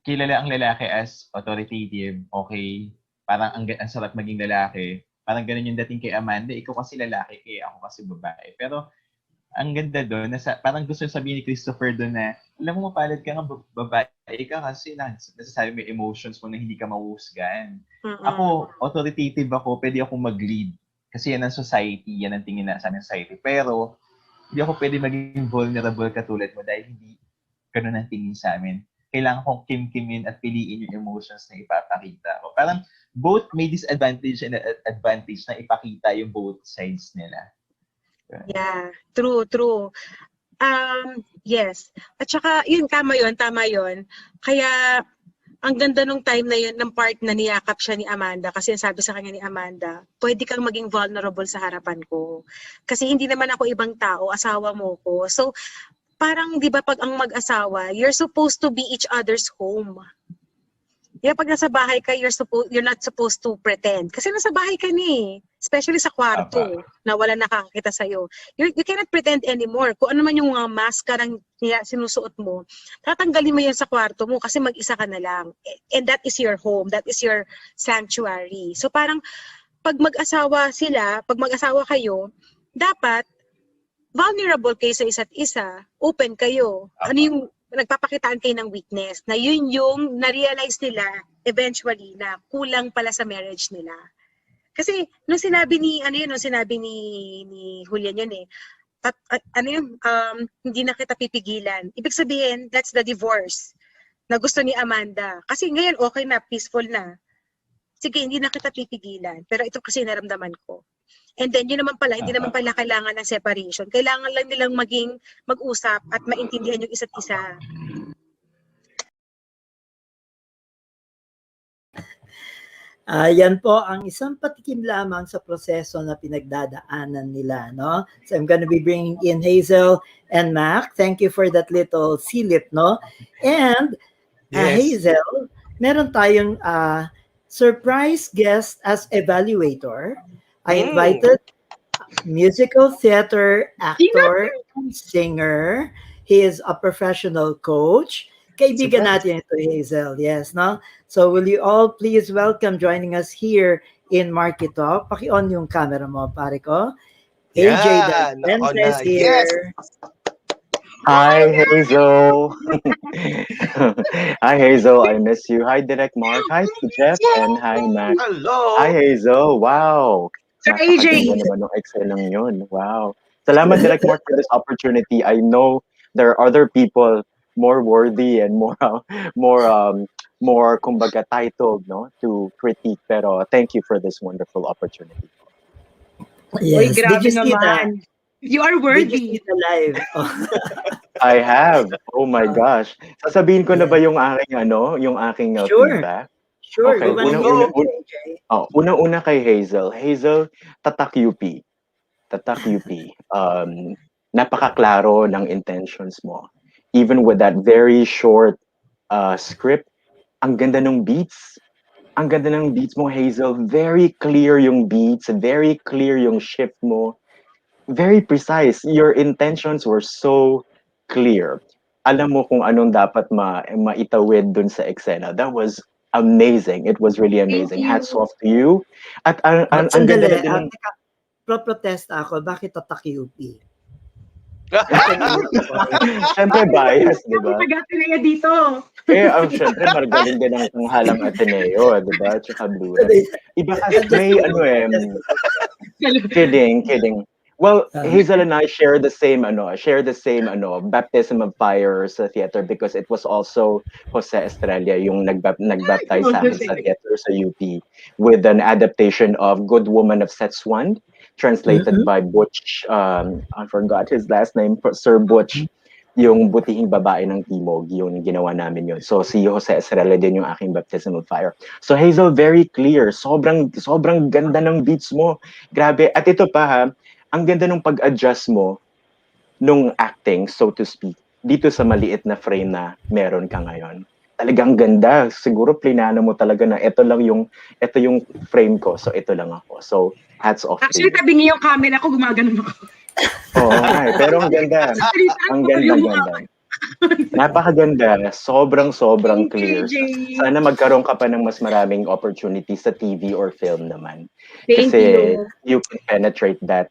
kilala ang lalaki as authoritative, okay, parang ang sarap maging lalaki. Parang ganun yung dating kay Amanda, ikaw kasi lalaki, kaya ako kasi babae. Pero ang ganda doon, parang gusto sabihin ni Christopher doon na, alam mo, mapalad ka nga babae ka kasi nasasabi may emotions mo na hindi ka mahuhusgan. Ako, authoritative ako, pwede ako mag-lead. Kasi yan ang society, yan ang tingin na sa aming society. Pero, hindi ako pwede maging vulnerable katulad mo dahil hindi ganun ang tingin sa amin. Kailangan kong kimkimin at piliin yung emotions na ipapakita ko. Parang both may disadvantage and advantage na ipakita yung both sides nila. Yeah, true. Yes. At saka, tama yun. Kaya, ang ganda nung time na yun, ng part na niyakap siya ni Amanda, kasi sabi sa kanya ni Amanda, pwede kang maging vulnerable sa harapan ko. Kasi hindi naman ako ibang tao, asawa mo ko. So, parang, di ba, pag ang mag-asawa, you're supposed to be each other's home. Yeah, pag nasa bahay ka, you're not supposed to pretend. Kasi nasa bahay ka ni, especially sa kwarto, na wala nakakakita sa'yo. You cannot pretend anymore. Kung ano man yung mga maskarang sinusuot mo, tatanggalin mo yan sa kwarto mo kasi mag-isa ka na lang. And that is your home. That is your sanctuary. So parang, pag mag-asawa kayo, dapat vulnerable kayo sa isa't isa, open kayo. Ano yung nagpapakitaan kayo ng weakness, na yun yung na-realize nila eventually na kulang pala sa marriage nila. Kasi nung sinabi ni Julian yun hindi na kita pipigilan. Ibig sabihin, that's the divorce na gusto ni Amanda. Kasi ngayon okay na, peaceful na. Sige, hindi na kita pipigilan. Pero ito kasi naramdaman ko. And then, hindi naman pala kailangan ng separation. Kailangan lang nilang mag-usap at maintindihan yung isa't isa. Yan po ang isang patikim lamang sa proseso na pinagdadaanan nila, no? So I'm gonna be bringing in Hazel and Mac. Thank you for that little silip, no? And Hazel, meron tayong surprise guest as evaluator. I invited musical theater actor, singer. He is a professional coach. Kaibigan natin ito, Hazel. Yes, no? So will you all please welcome joining us here in MarkyTalk? Paki-on yung camera mo, pare ko. AJ Yeah, naon Dalventes na. Yes. here. Hi, Hazel. Hi, Hazel. I miss you. Hi, Direct Mark. Hi, Jeff. And hi, Mac. Hi, Hello. Hazel. Wow. Sir Napakaganda AJ. naman ng Excel lang yun. Wow. Salamat, Direct Mark, for this opportunity. I know there are other people more worthy and more, more, kumbaga, titled, no, to critique. Pero thank you for this wonderful opportunity. Uy, Yes. Did grabe you see the naman. You are Did you worthy. see the live? Oh. I have. Oh my gosh. Sasabihin ko na ba yung aking yung aking Sure. feedback? Sure. Okay, Go on. AJ. unang-una kay Hazel. Hazel, tatak UP. Tatak UP. Napakaklaro ng intentions mo. Even with that very short script, ang ganda ng beats. Ang ganda ng beats mo, Hazel. Very clear yung beats, very clear yung shift mo. Very precise. Your intentions were so clear. Alam mo kung anong dapat maitawid dun sa eksena. That was amazing. It was really amazing. you. Hats off to you. At ang ganda Sandali. na din ng... Teka, pro-protest ako. Bakit tatak UP? Siyempre bias, di ba? Taga-Ateneo dito. Siyempre magaling din ang tanghalang Ateneo, di ba? Tsaka Blu-ray. Iba kasi may kidding. Well, Hazel and I share the same baptism of fire sa theater because it was also Jose Estrella yung nagbaptize sa akin sa theater sa UP with an adaptation of Good Woman of Setsuan, translated by Butch, I forgot his last name, Sir Butch, yung butihing babae ng Timog, yung ginawa namin yun. So si Jose Estrella din yung aking baptism of fire. So Hazel, very clear, sobrang ganda ng beats mo. Grabe. At ito pa ha, ang ganda nung pag-adjust mo nung acting, so to speak, dito sa maliit na frame na meron ka ngayon. Talagang ganda. Siguro plinano mo talaga na ito yung frame ko, so ito lang ako. So, hats off to you. Actually, tabi niyo yung camera ko, gumagano ako. Oo, pero ang ganda. Ang ganda. Napakaganda. Sobrang clear. Sana magkaroon ka pa ng mas maraming opportunities sa TV or film naman. Kasi you can penetrate that,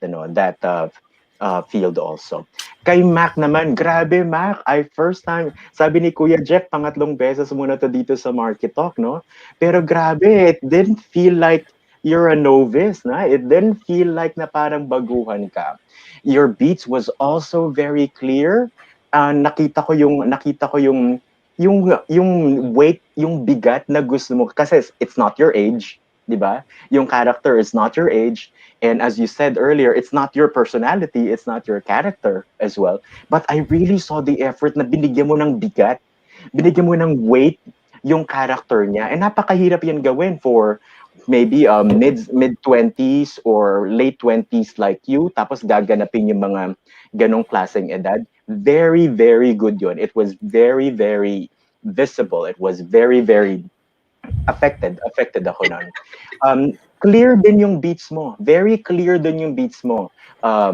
field also. Kay Mac naman, grabe Mac, first time, sabi ni Kuya Jeff, pangatlong beses muna to dito sa MarkyTalk, no? Pero grabe, it didn't feel like you're a novice, na? It didn't feel like na parang baguhan ka. Your beats was also very clear. Nakita ko yung weight, yung bigat na gusto mo kasi it's not your age, 'di ba? Yung character is not your age, and as you said earlier, it's not your personality, it's not your character as well. But I really saw the effort na binigyan mo ng bigat, binigyan mo ng weight yung character niya. And napakahirap yan gawin for maybe mid-20s or late 20s like you, tapos gaganapin yung mga ganong klaseng edad. Very, very good yun. It was very, very visible. It was very, very affected ako nun. Clear din yung beats mo. Very clear din yung beats mo,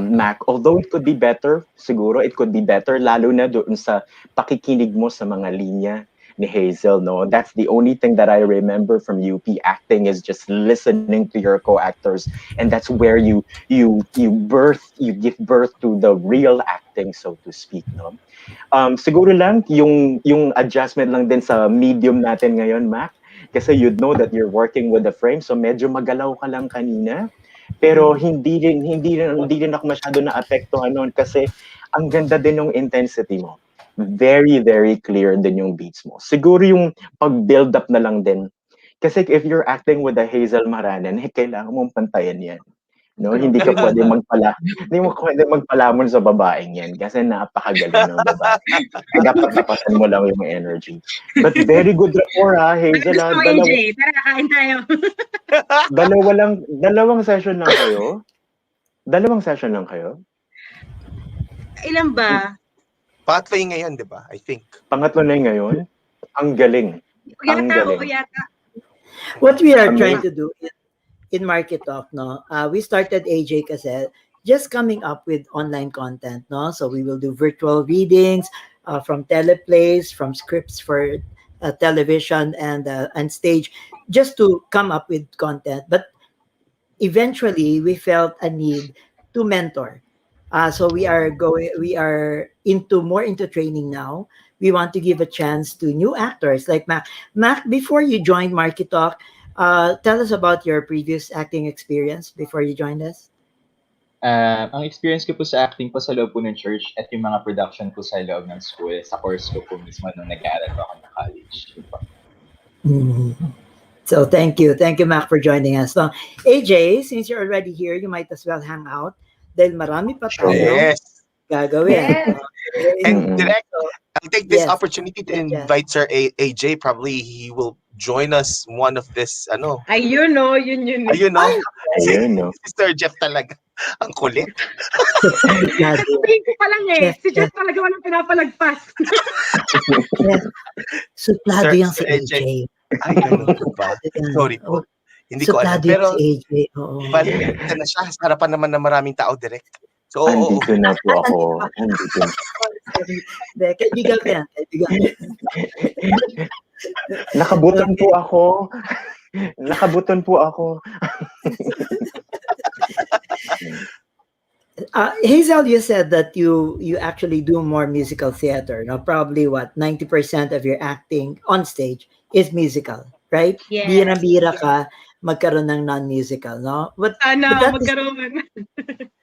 Mac. Although it could be better, siguro it could be better, lalo na doon sa pakikinig mo sa mga linya ni Hazel, no? That's the only thing that I remember from UP acting is just listening to your co-actors, and that's where you give birth to the real acting, so to speak, no? Siguro lang yung adjustment lang din sa medium natin ngayon, Mac, kasi you'd know that you're working with the frame, so medyo magalaw ka lang kanina. Pero hindi rin ako masyado na apektuhan noon kasi ang ganda din ng intensity mo. Very, very clear din yung beats mo. Siguro yung pag-build up na lang din. Kasi if you're acting with a Hazel Maranan, kailangan mong pantayan yan. No, hindi ka pwede magpalamon sa babaeng yan kasi napakagaling ng babae. Dapat tapasan mo lang yung energy. But very good rapport ha, Hazel. AJ, tara, kain tayo. Dalawang session lang kayo? Dalawang session lang kayo? Ilan ba? Pangatlo yung ngayon, di ba? I think. Pangatlo na yung ngayon? Ang galing. Ang galing. Yata. What we are trying to do in MarkyTalk, no, we started AJ kasi just coming up with online content, no? So we will do virtual readings from teleplays, from scripts for television and stage, just to come up with content. But eventually, we felt a need to mentor. So we are more into training now. We want to give a chance to new actors like Mac. Mac, before you joined MarkyTalk, tell us about your previous acting experience before you joined us. Ang experience ko po sa acting po sa loob po ng church at yung mga production po sa loob ng school, sa course ko po mismo nung nag-aaral po ako ng college. So thank you, Mac, for joining us. So, AJ, since you're already here, you might as well hang out dahil marami pa tayo Yes. gagawin. Yes. And direct, I'll take this Yes. opportunity to Yes, yes. invite Sir AJ. Probably he will join us one of this, Ayun, no, yun. ayun no, Ayun, no? si Sir Jeff talaga. Ang kulit. Sabihin ko pa lang Jeff, si Jeff talaga walang pinapalagpas. Suplado Sir- yung si Sir AJ. Ay, ganun po ba? Sorry po. Hindi ko alam. Suplado yung Pero, si AJ. Oo. valid na siya. Sa harapan naman ng maraming tao direct. So, oo. Andito na po ako. Andito na. Hindi, kaibigan ko yan. Nakabuton po ako. Nakabuton po ako. Hazel, you said that you actually do more musical theater. No? Probably what, 90% of your acting on stage is musical, right? Yes. Bira-bira ka magkaroon ng non-musical, no? But Sana that is- magkaroon.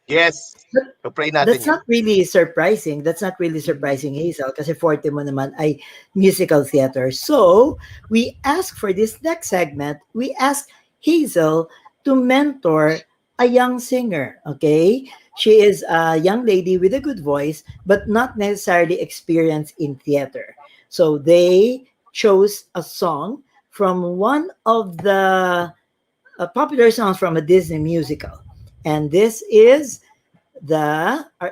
Yes. So, pray natin That's yun. not really surprising. That's not really surprising, Hazel, kasi forte mo naman ay musical theater. So, we ask for this next segment, we ask Hazel to mentor a young singer, okay? She is a young lady with a good voice, but not necessarily experienced in theater. So, they chose a song from one of the popular songs from a Disney musical. And this is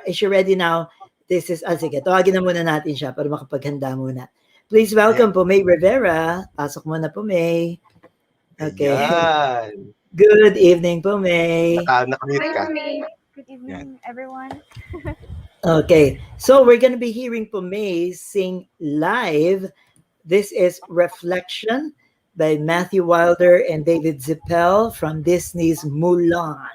is she ready now? This is, sige, tawagin na muna natin siya para makapaghanda muna. Please welcome POMAE Rivera. Pasok muna, POMAE. Okay. Ayan. Good evening, POMAE. Nakamute ka. Good evening, everyone. Okay, so we're going to be hearing POMAE sing live. This is Reflection by Matthew Wilder and David Zippel from Disney's Mulan.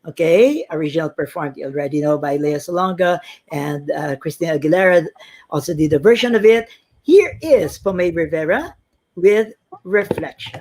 Okay, original performed, you already know, by Lea Salonga, and Christina Aguilera also did a version of it. Here is POMAE Rivera with Reflection.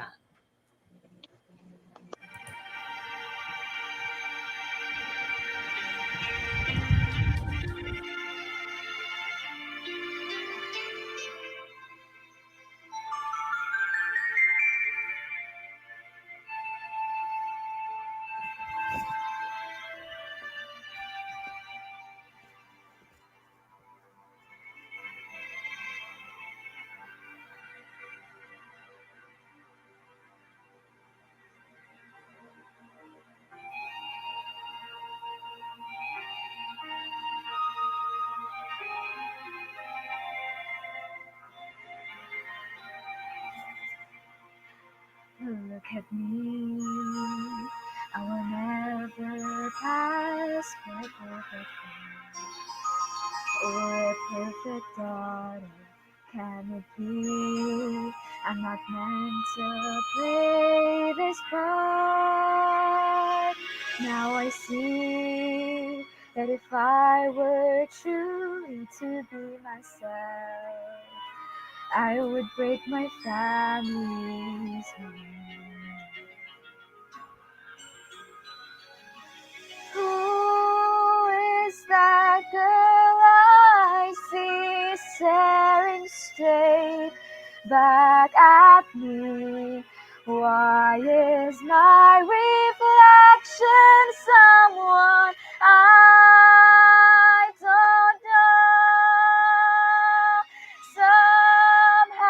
Look at me. I will never pass for perfect. Or a perfect daughter. Can it be? I'm not meant to play this part. Now I see that if I were truly to be myself, I would break my family's heart. Who is that girl I see staring straight back at me? Why is my reflection someone I don't know? Somehow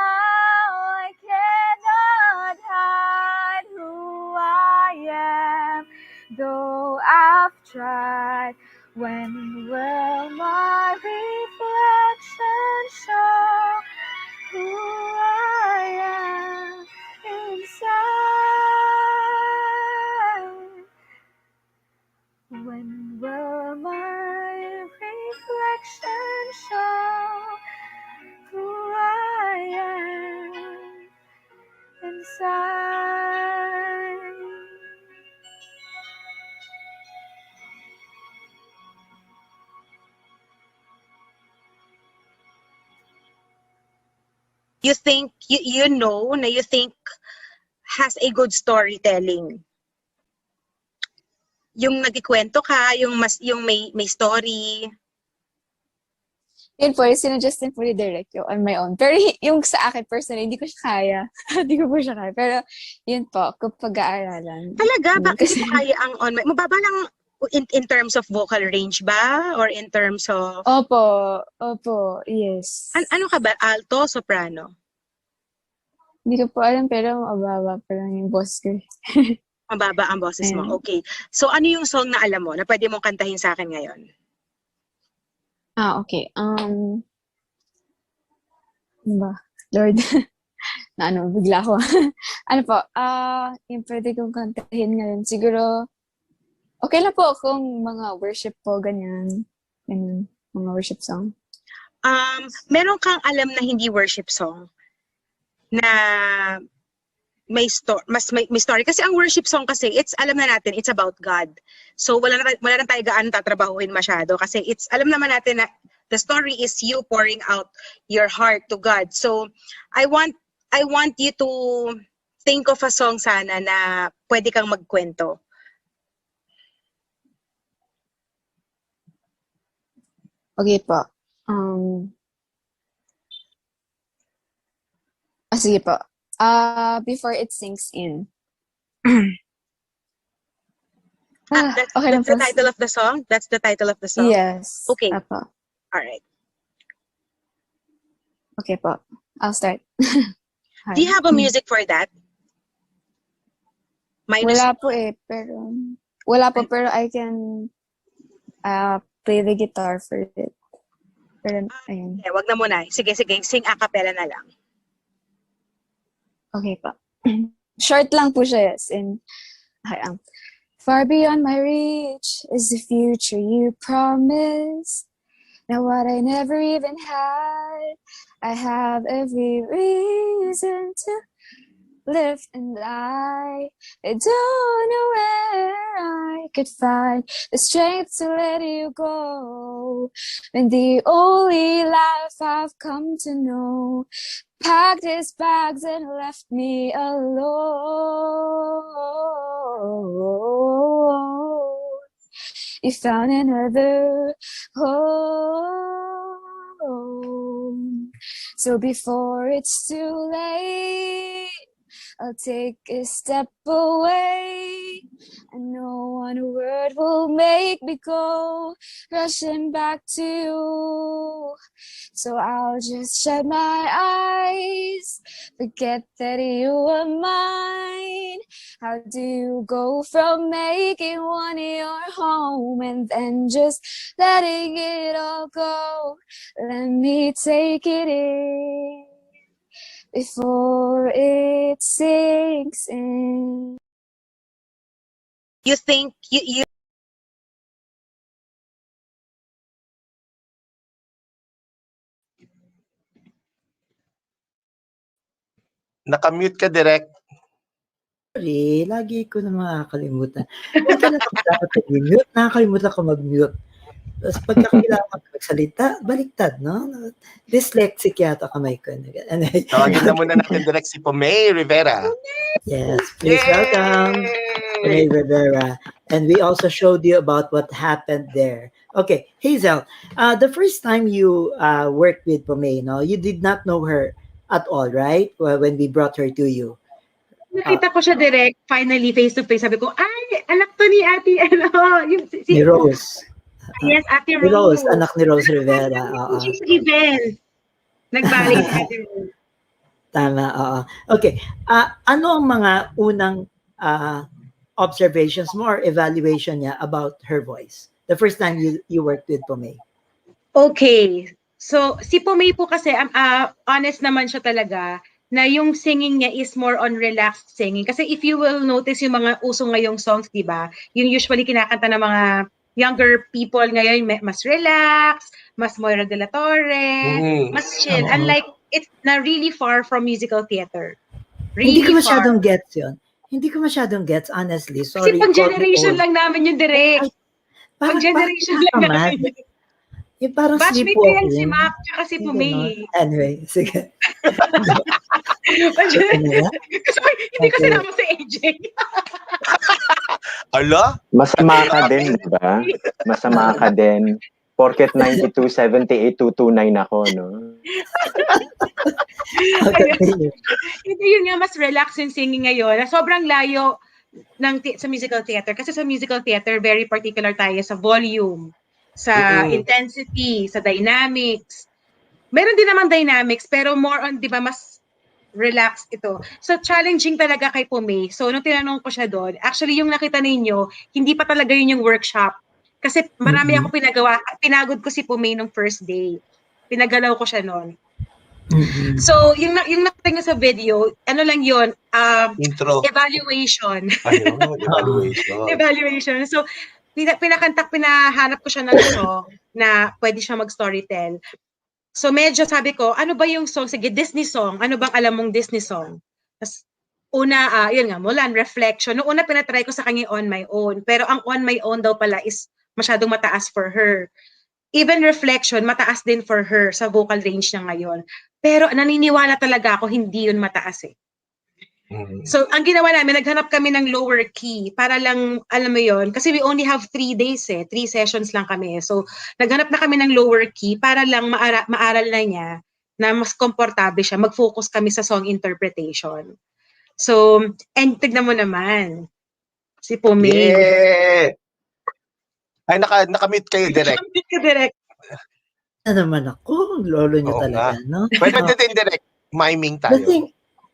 I cannot hide who I am, though I've tried. When will my reflection show who I am inside? you think, you know, na you think has a good storytelling? Yung nagkikwento ka, yung may story. Yun po, yung sinadjustin po ni Direk yung on my own. Pero yung sa akin personally, hindi ko siya kaya. Hindi ko po siya kaya. Pero yun po, kung pag-aaralan. Talaga? Bakit Kasi hindi mo kaya ang on my... Mababa lang in terms of vocal range ba? Or in terms of... Opo, yes. Ano ka ba? Alto, soprano? Hindi ko po alam, pero mababa pa lang yung boss ko. Mababa ang boses mo. Okay. So, ano yung song na alam mo na pwede mong kantahin sa akin ngayon? Okay. Ano ba? Lord. Bigla ako. Ano po? Yung pwede kong kantahin ngayon. Siguro, okay lang po kung mga worship po, ganyan. Ganyan. Mga worship song. Meron kang alam na hindi worship song na may story kasi ang worship song kasi alam na natin it's about God. So wala na tayo gaano tatrabahuhin masyado kasi alam naman natin na the story is you pouring out your heart to God. So I want you to think of a song sana na pwede kang magkwento. Okay po. Sige po. Before it sinks in. That's okay lang the po. title of the song? That's the title of the song? Yes. Okay. Apo. Alright. Okay po. I'll start. Do you have a music for that? Wala po pero I can play the guitar for it. Pero, ayun. Okay, wag na muna. Sige, sing a cappella na lang. Okay po. Short lang po siya, yes. Far beyond my reach is the future you promised. Now what I never even had, I have every reason to live and I don't know where I could find the strength to let you go. When the only life I've come to know packed his bags and left me alone. You found another home. So before it's too late, I'll take a step away. I know one word will make me go rushing back to you. So I'll just shut my eyes, forget that you are mine. How do you go from making one your home and then just letting it all go? Let me take it in before it sinks in. You think you Nakamute ka, Direk. Sorry, lagi ko na makakalimutan. Huwag ka na dapat mag-mute, nakakalimutan ko mag-mute. Tapos pagka kailangan magsalita, baliktad, no? Dyslexic yata kamay ko. Tawagin na muna natin direct si POMAE Rivera. Yes, please welcome POMAE Rivera. And we also showed you about what happened there. Okay, Hazel, the first time you worked with POMAE, no, you did not know her at all, right? When we brought her to you. Nakita ko siya direct, finally, face-to-face. Sabi ko, ay, anak to ni ate, Ni Rose. Yes, Ate Ni Rose. Rose, anak ni Rose Rivera. Sa event. Nagbalik si Ate Rose. Tama, oo. Okay. Ano ang mga unang observations mo or evaluation niya about her voice? The first time you worked with POMAE. Okay. So, si POMAE po kasi, honest naman siya talaga, na yung singing niya is more on relaxed singing. Kasi if you will notice yung mga uso ngayong songs, di ba? Yung usually kinakanta ng mga younger people ngayon, mas relax, mas Moira de la Torre, mas chill. Unlike, it's na really far from musical theater. Really Hindi ko far. masyadong gets yun. Hindi ko masyadong gets, honestly. Sorry. Kasi pang generation lang namin yung direct. Pang generation lang namin. Yung parang Batchmate ko yan si sleepwalking. Mac tsaka si Yung Pumay. ganon. Anyway, sige. Kasi hindi ko Okay. sinama si AJ. Ala? Masama ka din, di ba? Masama ka din. Porket 92-78-229 ako, no? Continue. Hindi, yun nga, mas relax yung singing ngayon. Sobrang layo sa musical theater. Kasi sa musical theater, very particular tayo sa volume, sa intensity, sa dynamics. Meron din naman dynamics, pero more on, di ba, mas relaxed ito. So, challenging talaga kay Pumay. So, nung tinanong ko siya doon, actually, yung nakita ninyo, hindi pa talaga yun yung workshop. Kasi marami ako pinagawa. Pinagod ko si Pumay nung first day. Pinagalaw ko siya noon. So, yung nakita nyo sa video, ano lang yun, Intro. evaluation. Ayun, evaluation. Evaluation. So, pinahanap ko siya ng song na pwede siya mag-storytell. So, medyo sabi ko, ano ba yung song? Sige, Disney song. Ano bang alam mong Disney song? Tapos, una, yun nga, Mulan, Reflection. Noong una, pinatry ko sa kanya On My Own. Pero ang On My Own daw pala is masyadong mataas for her. Even Reflection, mataas din for her sa vocal range niya ngayon. Pero naniniwala talaga ako, hindi yun mataas eh. So, ang ginawa namin, naghanap kami ng lower key para lang, alam mo yon, kasi we only have 3 days 3 sessions lang kami. So, naghanap na kami ng lower key para lang maaral na niya na mas komportable siya. Mag-focus kami sa song interpretation. So, and tignan mo naman, si Pumay. Yeah! Ay, nakamute kayo direct. Nakamute ka direct. Ano naman ako, lolo niyo talaga, no? Pwede din direct, miming tayo.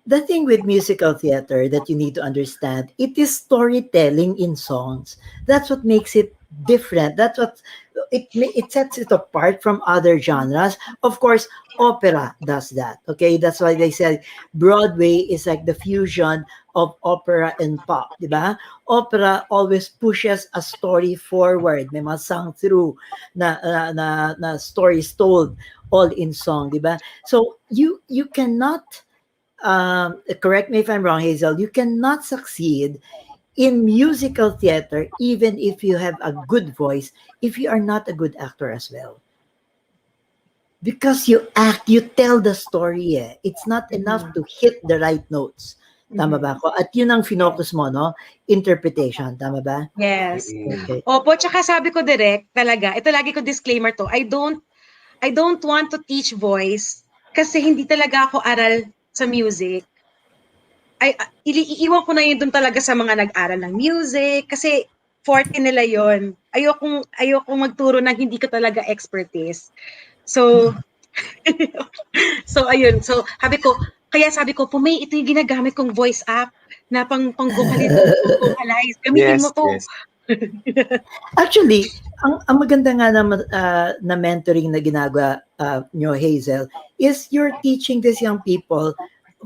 The thing with musical theater that you need to understand, it is storytelling in songs. That's what makes it different. That's what it sets it apart from other genres. Of course, opera does that. Okay, that's why they said Broadway is like the fusion of opera and pop, di ba? Opera always pushes a story forward. May mga sung through na stories told all in song, di ba? So you cannot correct me if I'm wrong, Hazel, you cannot succeed in musical theater even if you have a good voice if you are not a good actor as well. Because you act, you tell the story eh. It's not enough to hit the right notes. Tama ba ako? At yun ang finocus mo, no? Interpretation. Tama ba? Yes. Okay. Opo, tsaka sabi ko direct talaga, ito lagi ko disclaimer to, I don't want to teach voice kasi hindi talaga ako aral sa music. Iiwan ko na yun dun talaga sa mga nag-aral ng music kasi forte nila yon. Ayokong magturo ng hindi ko talaga expertise. So, ayun. So, sabi ko, Pumay, ito yung ginagamit kong voice app na pang-vocalize. Gamitin mo to. Yes. Actually, ang maganda nga na mentoring na ginagawa nyo, Hazel, is you're teaching these young people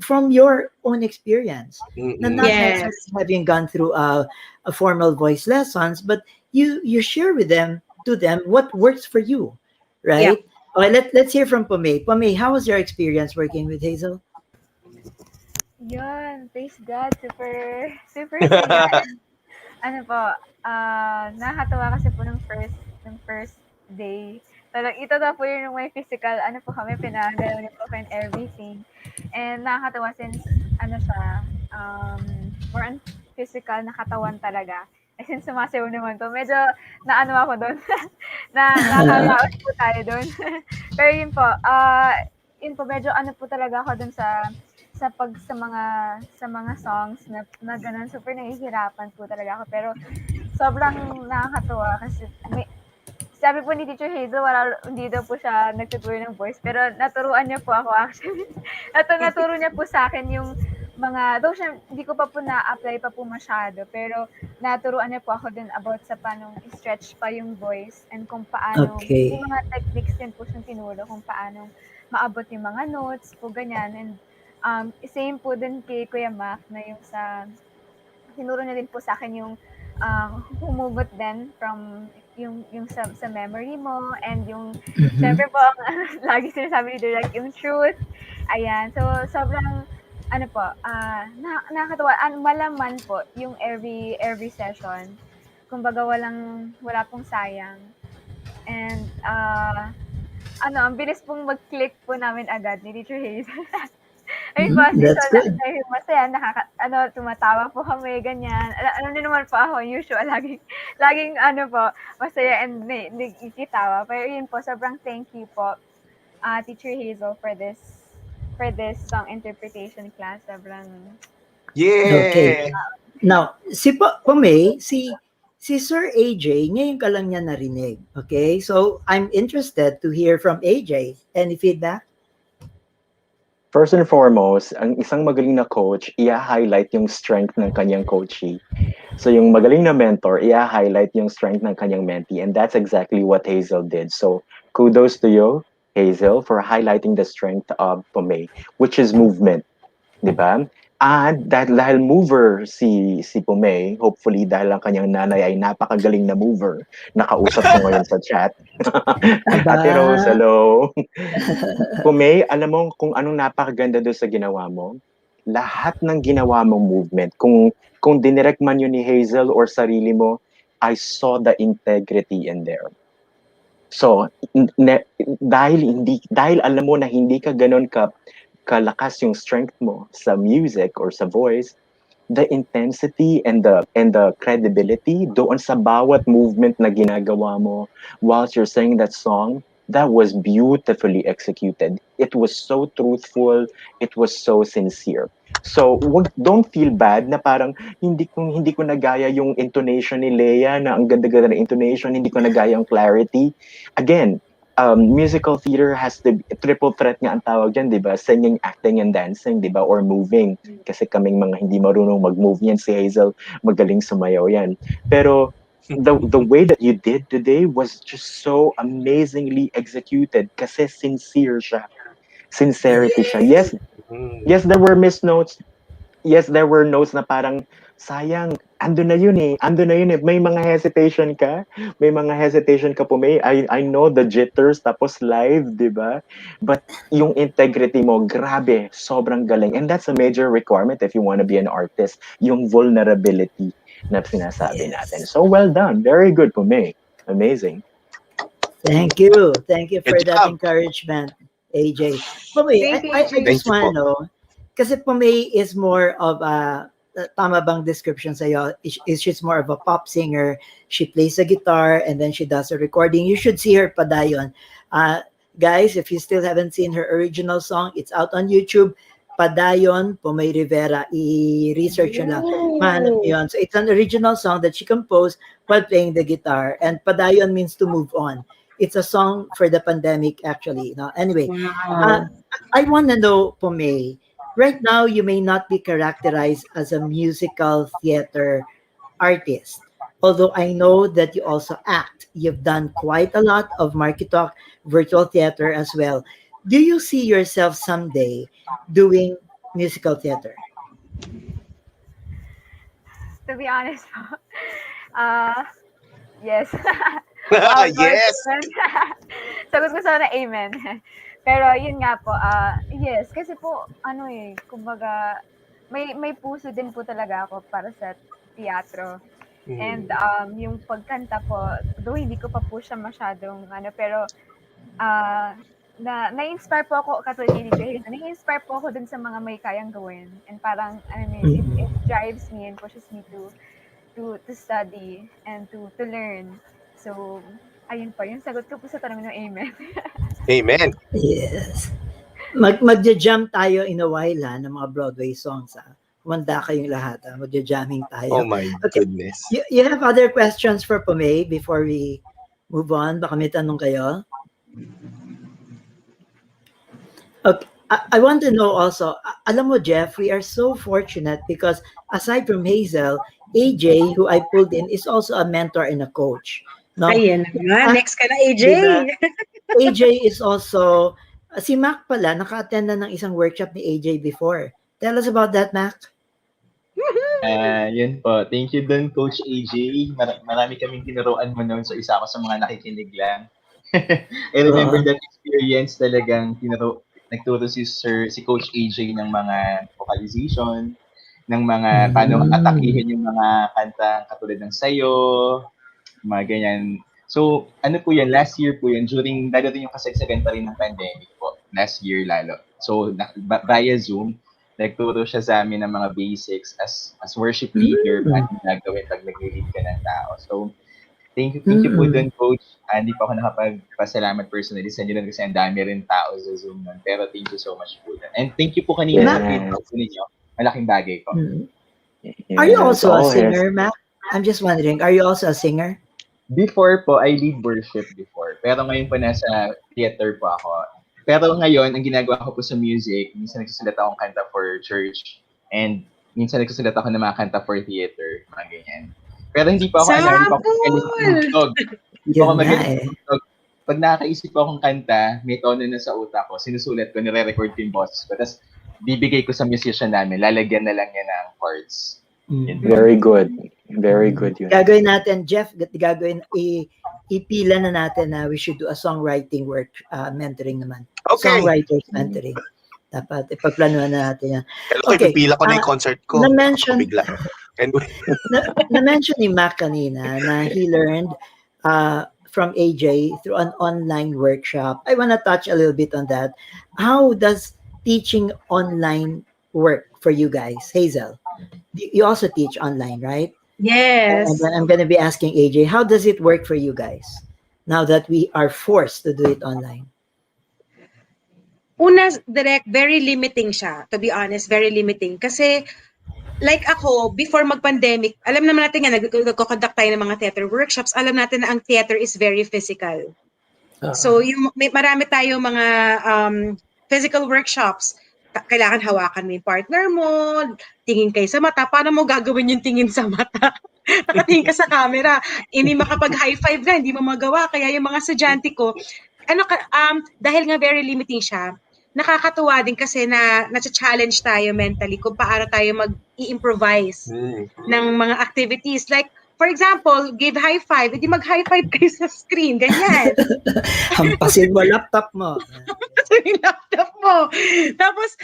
from your own experience. Na not necessarily having gone through a formal voice lessons, but you share with them what works for you, right? Yeah. Okay, let's hear from Pomay. Pomay, how was your experience working with Hazel? Yun, praise God, super saya. Ano po, nakakatawa kasi po ng first day. Talagang ito na po yun yung may physical, ano po kami, pinagalaw niyo po and everything. And nakakatawa since, more on physical na katawan talaga. Eh, since sumasayaw naman to, medyo naano ako doon. Nakakalaos po tayo doon. Pero yun po, medyo ano po talaga ako doon sa mga songs na ganun, super nahihirapan po talaga ako. Pero sobrang nakakatuwa kasi sabi po ni Teacher Hazel, hindi daw po siya nagtuturo ng voice, pero naturuan niya po ako actually. Naturo niya po sa akin yung mga, though siya, hindi ko pa po na-apply pa po masyado, pero naturuan niya po ako din about sa paano i-stretch pa yung voice and kung paano, yung mga techniques din po siyang tinuro, kung paano maabot yung mga notes po, ganyan. And same po din kay Kuya Mac na yung tinuro niya din po sa akin yung humugot din from yung sa memory mo and yung syempre po lagi sinasabi ni Direct yung truth. Ayan. So sobrang nakakatawa. Malaman po yung every session. Kumbaga wala pong sayang. And ang bilis pong mag-click po namin agad ni Teacher Hazel. Ayun po, as That's usual, good. masaya, tumatawa po kami, ganyan. Ano din naman po ako, usual, laging po, masaya and nakikitawa. Pero yun po, sobrang thank you po, Teacher Hazel, for this song interpretation class. Sobrang, Okay. Yeah. Now, si Pomay, si Sir AJ, ngayon ka lang niya narinig. Okay? So, I'm interested to hear from AJ. Any feedback? First and foremost, ang isang magaling na coach, i-highlight yung strength ng kanyang coachee. So yung magaling na mentor, i-highlight yung strength ng kanyang mentee. And that's exactly what Hazel did. So kudos to you, Hazel, for highlighting the strength of Pomay, which is movement. Diba? And dahil mover si Pomay, hopefully dahil ang kanyang nanay ay napakagaling na mover, nakausap ko ngayon sa chat. Ate Rose, hello. Pomay, alam mo kung anong napakaganda doon sa ginawa mo? Lahat ng ginawa mong movement, kung dinirect man yun ni Hazel or sarili mo, I saw the integrity in there. So, dahil alam mo na hindi ka ganon kalakas yung strength mo sa music or sa voice, the intensity and the credibility doon sa bawat movement na ginagawa mo whilst you're singing that song, that was beautifully executed. It was so truthful, it was so sincere. So, don't feel bad na parang hindi ko nagaya yung intonation ni Leia na ang ganda-ganda ng intonation, hindi ko nagaya yung clarity. Again, musical theater has the triple threat nga ang tawag dyan, di ba? Singing, acting, and dancing, di ba? Or moving. Kasi kaming mga hindi marunong mag-move yan. Si Hazel, magaling sumayaw yan. Pero the way that you did today was just so amazingly executed kasi sincere siya. Sincerity siya. Yes, there were missed notes. Yes, there were notes na parang, sayang, ando na yun eh. May mga hesitation ka po, may. I know the jitters, tapos live, di ba? But yung integrity mo, grabe, sobrang galing. And that's a major requirement if you want to be an artist. Yung vulnerability na sinasabi natin. So well done. Very good po, May. Amazing. Thank you. Thank you for Good that job. encouragement, AJ. Pomay, Thank you, I AJ. just Thank you want to po. know, kasi Pomay is more of a, tama bang description sa'yo? She's more of a pop singer. She plays the guitar and then she does a recording. You should see her padayon. Guys, if you still haven't seen her original song, it's out on YouTube. Padayon, Pomay Rivera. I-research nyo lang. Mahanap nyo yun. So it's an original song that she composed while playing the guitar. And padayon means to move on. It's a song for the pandemic, actually. No? Anyway, I want to know, Pomay, right now you may not be characterized as a musical theater artist, although I know that you also act. You've done quite a lot of MarkyTalk virtual theater as well. Do you see yourself someday doing musical theater? to be honest po, yes. Yes. Sagot ko sana amen. Pero yun nga po, yes, kasi po, kumbaga, may puso din po talaga ako para sa teatro. And yung pagkanta po, though hindi ko pa po siya masyadong, pero na-inspire po ako, katulad ni DJ Hazel, na-inspire po ako dun sa mga may kayang gawin. And parang, it drives me and pushes me to study and to learn. So, ayun po, yung sagot ko po sa tanong ng amen. Amen. Yes. Magja-jam tayo in a while ng mga Broadway songs. Humanda kayong lahat. Magja-jamming tayo. Oh my goodness. You have other questions for Pomay before we move on? Baka may tanong kayo? Okay. I want to know also, alam mo Jeff, we are so fortunate because aside from Hazel, AJ, who I pulled in, is also a mentor and a coach. No? Ayan na. Next ka na, AJ. Diba? AJ is also, si Mac pala, naka-attend na ng isang workshop ni AJ before. Tell us about that, Mac. Yun po. Thank you dun, Coach AJ. Marami kaming tinuruan mo noon. So, isa ako sa mga nakikinig lang. I remember that experience talagang nagturo si Coach AJ ng mga vocalization, ng mga paano atakihin yung mga kanta katulad ng sayo, mga ganyan. So, ano po yan, last year po yun, lalo din yung kasagsagan pa rin ng pandemic po, last year lalo. So, via Zoom, nagturo siya sa amin ng mga basics as worship leader, paano gagawin pag nag-lead ka ng tao. So, thank you po dun, Coach. Hindi pa ako nakapagpasalamat personally sa inyo dun kasi ang dami rin tao sa Zoom nun. Pero thank you so much po dun. And thank you po kanina sa feedback po ninyo. Malaking bagay po. Are you also a singer, Mac? I'm just wondering, are you also a singer? Before po, I lead worship before. Pero ngayon po nasa theater po ako. Pero ngayon, ang ginagawa ko po sa music, minsan nagsusulat akong kanta for church and minsan nagsusulat ako ng mga kanta for theater, mga ganyan. Pero hindi pa ako hindi pa ako magaling tumugtog. Pag nakakaisip ko akong kanta, may tono na sa utak ko, sinusulat ko, nire-record ko yung boses ko, tapos bibigay ko sa musician namin, lalagyan na lang yan ng chords. Very good. Very good yun. Gagawin natin, Jeff, ipila na natin na we should do a songwriting work, mentoring naman. Okay. Songwriters mentoring. Dapat ipagplanuhan na natin yan. Okay, pipila ko na yung concert ko. Na-mention ni Mac kanina na he learned from AJ through an online workshop. I want to touch a little bit on that. How does teaching online work for you guys? Hazel, you also teach online, right? Yes. And I'm going to be asking AJ, how does it work for you guys now that we are forced to do it online? Una, direct, very limiting siya, to be honest, very limiting. Kasi, like ako, before mag-pandemic, alam naman natin nga, nagko-conduct tayo ng mga theater workshops, alam natin na ang theater is very physical. So, marami tayo mga physical workshops. Kailangan hawakan mo yung partner mo, tingin kayo sa mata. Paano mo gagawin yung tingin sa mata? Nakatingin ka sa camera. Hindi makapag-high five ka, hindi mo magawa. Kaya yung mga estudyante ko, dahil nga very limiting siya, nakakatuwa din kasi na challenge tayo mentally kung paano tayo mag-i-improvise ng mga activities. Like, for example, give high five. Hindi mag-high five kayo sa screen. Ganyan. Hampasin mo laptop mo. Hampasin yung laptop mo. Tapos,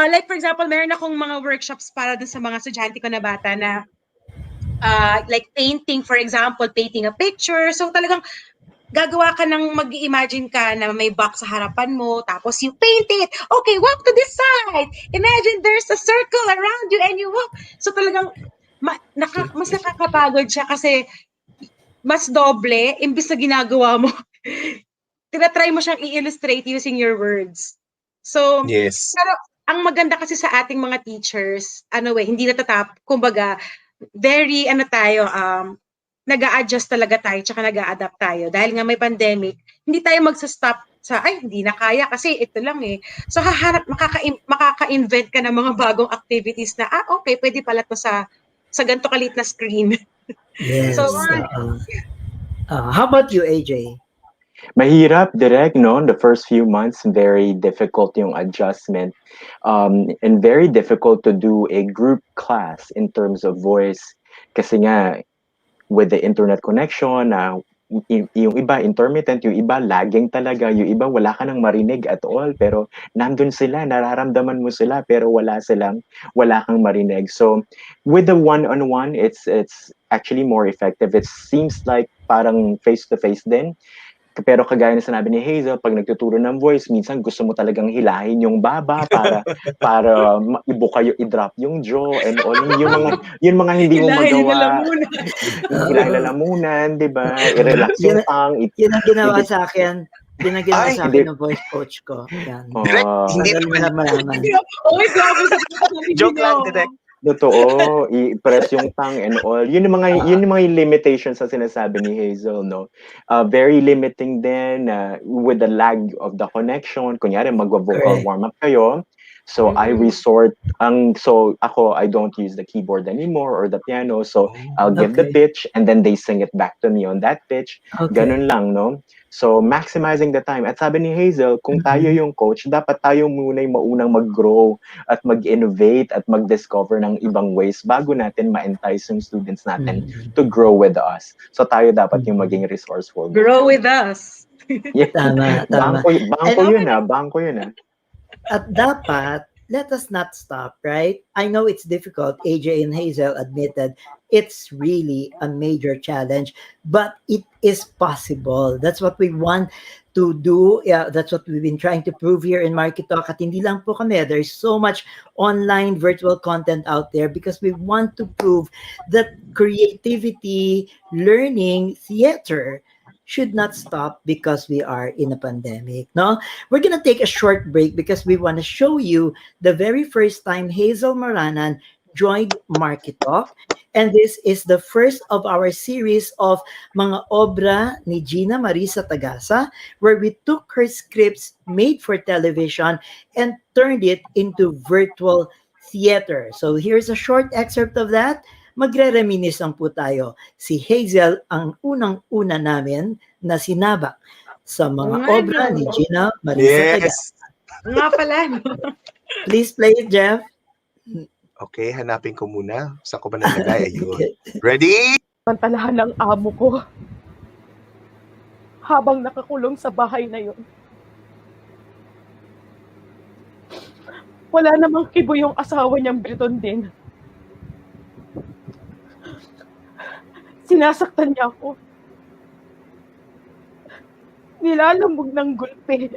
like for example, meron akong mga workshops para dun sa mga estudyante ko na bata na like painting, for example, painting a picture. So talagang gagawa ka ng mag-imagine ka na may box sa harapan mo, tapos you paint it. Okay, walk to this side. Imagine there's a circle around you and you walk. So talagang mas nakakapagod siya kasi mas doble, imbis na ginagawa mo, tinatry mo siyang i-illustrate using your words. So, yes. Pero ang maganda kasi sa ating mga teachers, hindi natatap, kumbaga, very, nag-a-adjust talaga tayo, tsaka nag-a-adapt tayo. Dahil nga may pandemic, hindi tayo magsa-stop sa, hindi na kaya kasi ito lang eh. So, makaka-invent ka ng mga bagong activities na, okay, pwede pala to sa ganito kalit na screen. Yes. So, how about you, AJ? Mahirap, direct, no? The first few months, very difficult yung adjustment. And very difficult to do a group class in terms of voice. Kasi nga, with the internet connection, yung iba intermittent, yung iba lagging talaga, yung iba wala ka nang marinig at all, pero nandun sila, nararamdaman mo sila, pero wala kang marinig. So with the one-on-one, it's actually more effective. It seems like parang face-to-face din. Pero kagaya na sinabi ni Hazel, pag nagtuturo ng voice, minsan gusto mo talagang hilahin yung baba para ibuka yung i-drop yung jaw and all. Yung mga hindi mo magawa. Hilahin na lamunan, di ba? I-relax yung tongue. Yun ang ginawa sa akin. Yun ang ginawa sa akin ng voice coach ko. Yan. Hindi malaman. Joke lang, direct. Totoo, i-press yung tongue and all. Yun yung mga limitations sa sinasabi ni Hazel, no? Very limiting din with the lag of the connection. Kunyari, magwa-vocal warm-up kayo. So, I don't use the keyboard anymore or the piano. So, I'll give the pitch and then they sing it back to me on that pitch. Okay. Ganun lang, no? So, maximizing the time. At sabi ni Hazel, kung tayo yung coach, dapat tayo muna yung maunang mag-grow at mag-innovate at mag-discover ng ibang ways bago natin ma-entice yung students natin to grow with us. So, tayo dapat yung maging resourceful. Grow with us. Yeah. Tama. Bangko yun. At dapat, let us not stop, right? I know it's difficult. AJ and Hazel admitted it's really a major challenge, but it is possible. That's what we want to do. Yeah, that's what we've been trying to prove here in MarkyTalk. At hindi lang po kami, there's so much online virtual content out there because we want to prove that creativity, learning, theater should not stop because we are in a pandemic. No, we're gonna take a short break because we want to show you the very first time Hazel Maranan joined MarkyTalk. And this is the first of our series of mga obra ni Gina Marisa Tagasa, where we took her scripts made for television and turned it into virtual theater. So here's a short excerpt of that. Magre-reminis lang po tayo. Si Hazel ang unang-una namin na sinabak sa mga obra ni Gina Marisa Tagasa. Nga pala, no? Please play it, Jeff. Okay, hanapin ko muna. Saan ko ba nalagay? Ayun. Ready? Pantalahan ng amo ko habang nakakulong sa bahay na yun. Wala namang kibo yung asawa niyang Briton din. Sinasaktan niya ako. Nilalambog ng gulpe.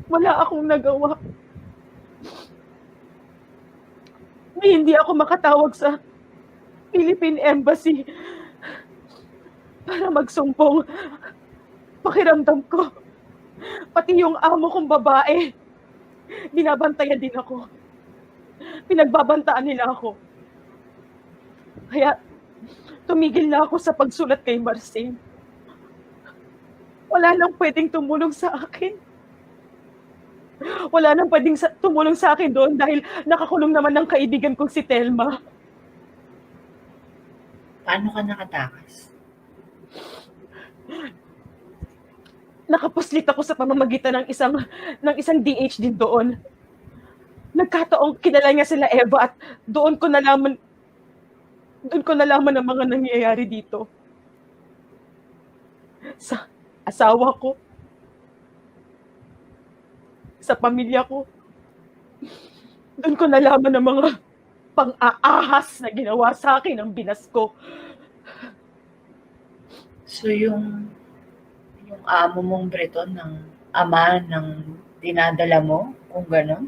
Wala akong nagawa. Hindi ako makatawag sa Philippine Embassy para magsumbong. Pakiramdam ko, pati yung amo kong babae, binabantayan din ako. Pinagbabantaan nila ako. Kaya tumigil na ako sa pagsulat kay Marcin. Wala nang pwedeng tumulong sa akin. Wala nang pwedeng tumulong sa akin doon dahil nakakulong naman ng kaibigan kong si Telma. Paano ka nakatakas? Nakapaslit ako sa pamamagitan ng isang DH din doon. Nagkataong kilala niya sila Eva at doon ko nalaman ang mga nangyayari dito. Sa asawa ko, sa pamilya ko. Doon ko nalaman ng mga pang-aahas na ginawa sa akin ng binas ko. So yung amo mong Breton ng ama ng dinadala mo, kung gano'n?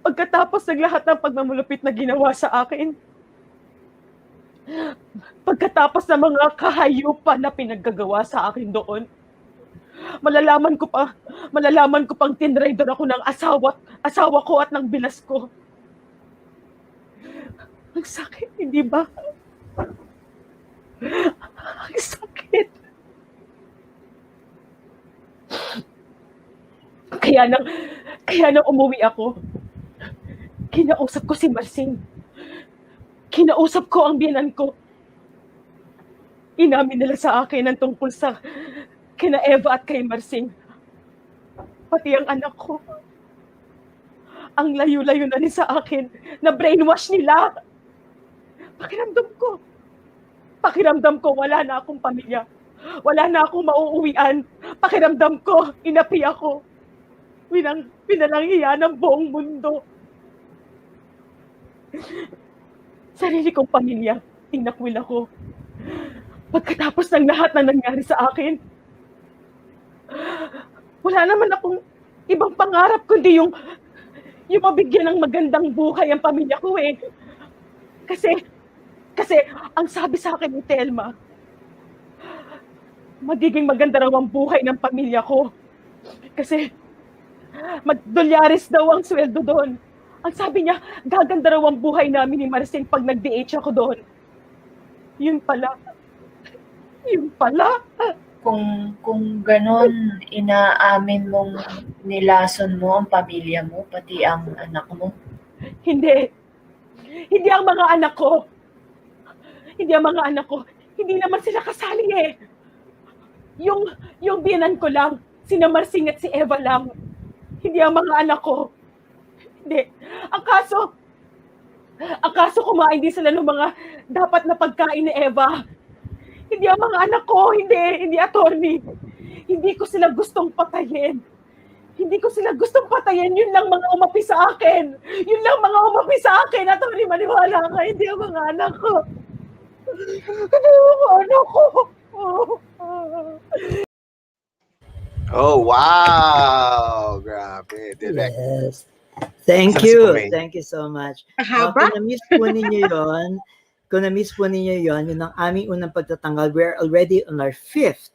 Pagkatapos ng lahat ng pagmamulupit na ginawa sa akin, pagkatapos ng mga kahayupan na pinaggagawa sa akin doon, malalaman ko pang tinraidor ako ng asawa ko at ng binas ko. Ang sakit, hindi ba? Ang sakit. Kaya nang umuwi ako, kinausap ko si Marcin. Kinausap ko ang biyanan ko. Inamin nila sa akin ang tungkol sa kina Eva at kay Marcin. Pati ang anak ko. Ang layo-layo na rin sa akin, na brainwash nila. Pakiramdam ko wala na akong pamilya. Wala na akong mauuwian. Pakiramdam ko, inapi ako. Pinalanghiya ng buong mundo. Sarili kong pamilya, tinakwil ako. Pagkatapos ng lahat na nangyari sa akin, wala naman akong ibang pangarap kundi yung mabigyan ng magandang buhay ang pamilya ko eh. Kasi ang sabi sa akin ni Telma, magiging maganda raw ang buhay ng pamilya ko. Kasi $2 daw ang sweldo doon. Ang sabi niya, gaganda raw ang buhay namin ni Marcin pag nag-DH ako doon. Yun pala. Kung ganon, inaamin mong nilason mo ang pamilya mo, pati ang anak mo? Hindi. Hindi ang mga anak ko. Hindi naman sila kasali eh. Yung biyanan ko lang, sina Marcin at si Eva lang. Hindi ang mga anak ko. Hindi. Ang kaso, Ang kaso kumain din sila ng mga dapat na pagkain ni Eva. Hindi ang mga anak ko, hindi attorney. Hindi ko sila gustong patayin. Hindi ko sila gustong patayin. Yun lang mga umapi sa akin. Yun lang mga umapi sa akin. Attorney, maniwala ka, hindi ang mga anak ko. Hindi ang mga anak ko. Oh, wow! Grabe, direct. Yes. Thank Saan si you. Pomay? Thank you so much. Haba? Kung na-miss po ninyo yun, yun ang aming unang pagtatanggal. We're already on our 5th.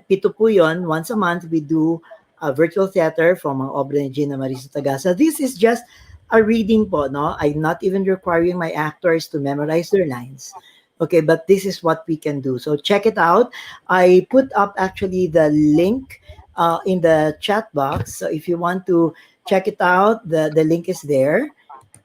Pito po yun. Once a month, we do a virtual theater from ang obra ni Gina Marisa Tagasa. This is just a reading po, no? I'm not even requiring my actors to memorize their lines. Okay, but this is what we can do. So check it out. I put up actually the link in the chat box. So if you want to check it out, the link is there.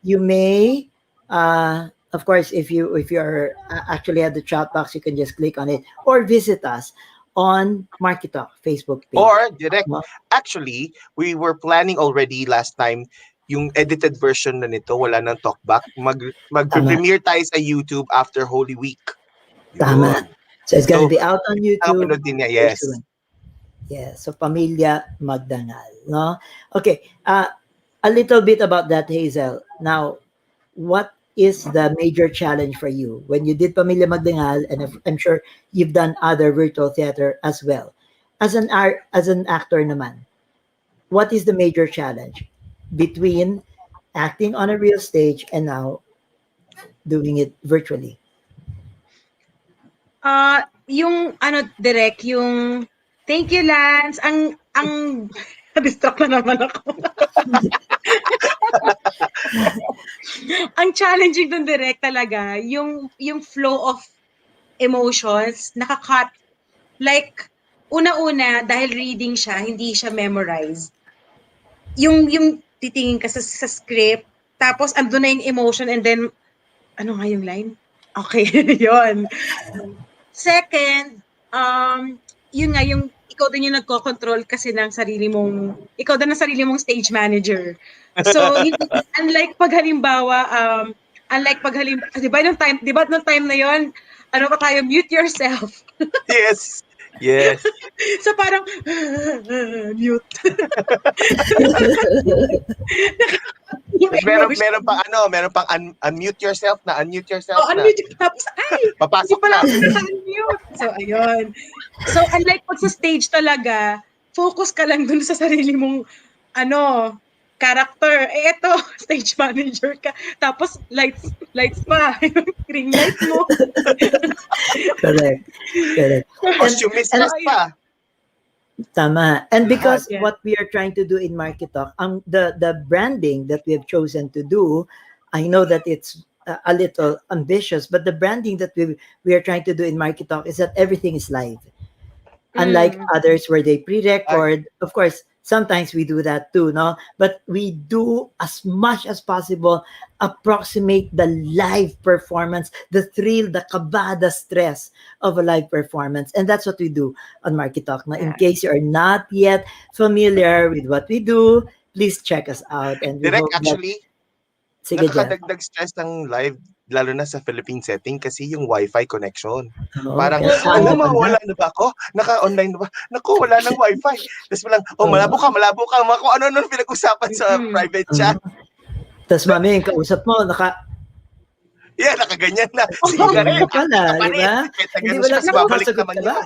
You may, of course, if you're actually at the chat box, you can just click on it or visit us on MarkyTalk Facebook page. Or direct. Actually, we were planning already last time yung edited version na nito, wala nang talkback. Mag-premiere tayo sa YouTube after Holy Week. Tama. So it's gonna be out on YouTube. Napanood din niya, yes. Yes. So Pamilya Magdangal, no? Okay. A little bit about that, Hazel. Now, what is the major challenge for you when you did Pamilya Magdangal, and I'm sure you've done other virtual theater as well. As an actor naman, what is the major challenge between acting on a real stage and now doing it virtually? Yung direct, yung thank you, Lance. Ang distract na naman ako. Ang challenging dun direct talaga, yung flow of emotions, nakakat. Like, una-una, dahil reading siya, hindi siya memorized. Yung titingin ka sa script, tapos andun na yung emotion, and then, ano nga yung line? Okay, yon. Second, yun nga, yung ikaw din yung nagko-control kasi ng sarili mong, ikaw din ang sarili mong stage manager. So, unlike pag halimbawa, di ba nung time na yon, ano pa tayo, mute yourself. Yes. Yes. So parang mute. meron pang unmute yourself. Oh, unmute. Tapos, papasok na. Unmute. So, ayun. So, unlike pag sa stage talaga, focus ka lang dun sa sarili mong, character. Eto, stage manager ka. Tapos, lights pa. Ring light mo. Correct. Costumist pa. Tama. And because what we are trying to do in MarkyTalk, the branding that we have chosen to do, I know that it's a little ambitious, but the branding that we are trying to do in MarkyTalk is that everything is live. Unlike others where they pre-record, of course, sometimes we do that too, no? But we do as much as possible approximate the live performance, the thrill, the kaba, the stress of a live performance. And that's what we do on MarkyTalk. Now, in case you are not yet familiar with what we do, please check us out. And Direct, actually, nakakadagdag stress ng live, lalo na sa Philippine setting kasi yung Wi-Fi connection. Parang, wala na ba ako? Naka-online na ba? Naku, wala nang Wi-Fi. Tapos lang, malabo ka. Kung ano pinag-usapan sa private chat. Tapos mami, yung kausap mo, nakaganyan na. Sigaret. Pala, di ba? Hindi mo lang babalik naman yun.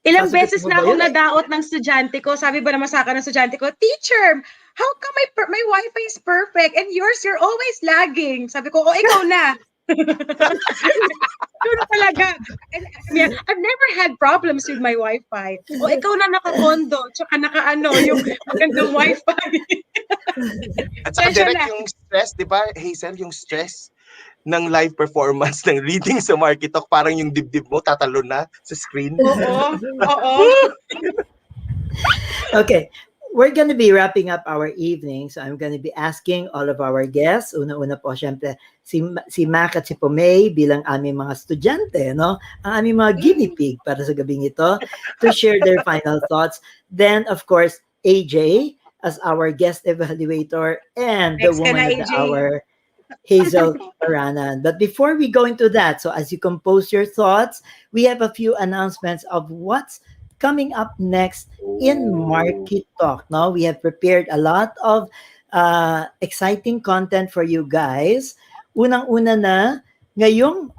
Ilang beses na ako nadaot ng estudyante ko. Sabi ba naman sa akin ng estudyante ko, teacher, how come my Wi-Fi is perfect and yours, you're always lagging? Sabi ko, ikaw na. Yun talaga. I've never had problems with my Wi-Fi. Ikaw na naka-condo, tsaka yung magandang Wi-Fi. At saka direct yung stress, di ba, Hazel, yung stress ng live performance ng reading sa MarkyTalk, parang yung dibdib mo tatalon na sa screen. Oo. Okay. We're going to be wrapping up our evening. So I'm going to be asking all of our guests, una-una po syempre si Mac at si Pomay bilang aming mga estudyante, no? Ang aming mga guinea pig para sa gabing ito to share their final thoughts. Then, of course, AJ as our guest evaluator and the woman of the hour, Hazel Maranan. But before we go into that, so as you compose your thoughts, we have a few announcements of what's coming up next in Market Talk. Now, we have prepared a lot of exciting content for you guys. Unang-una na, ngayong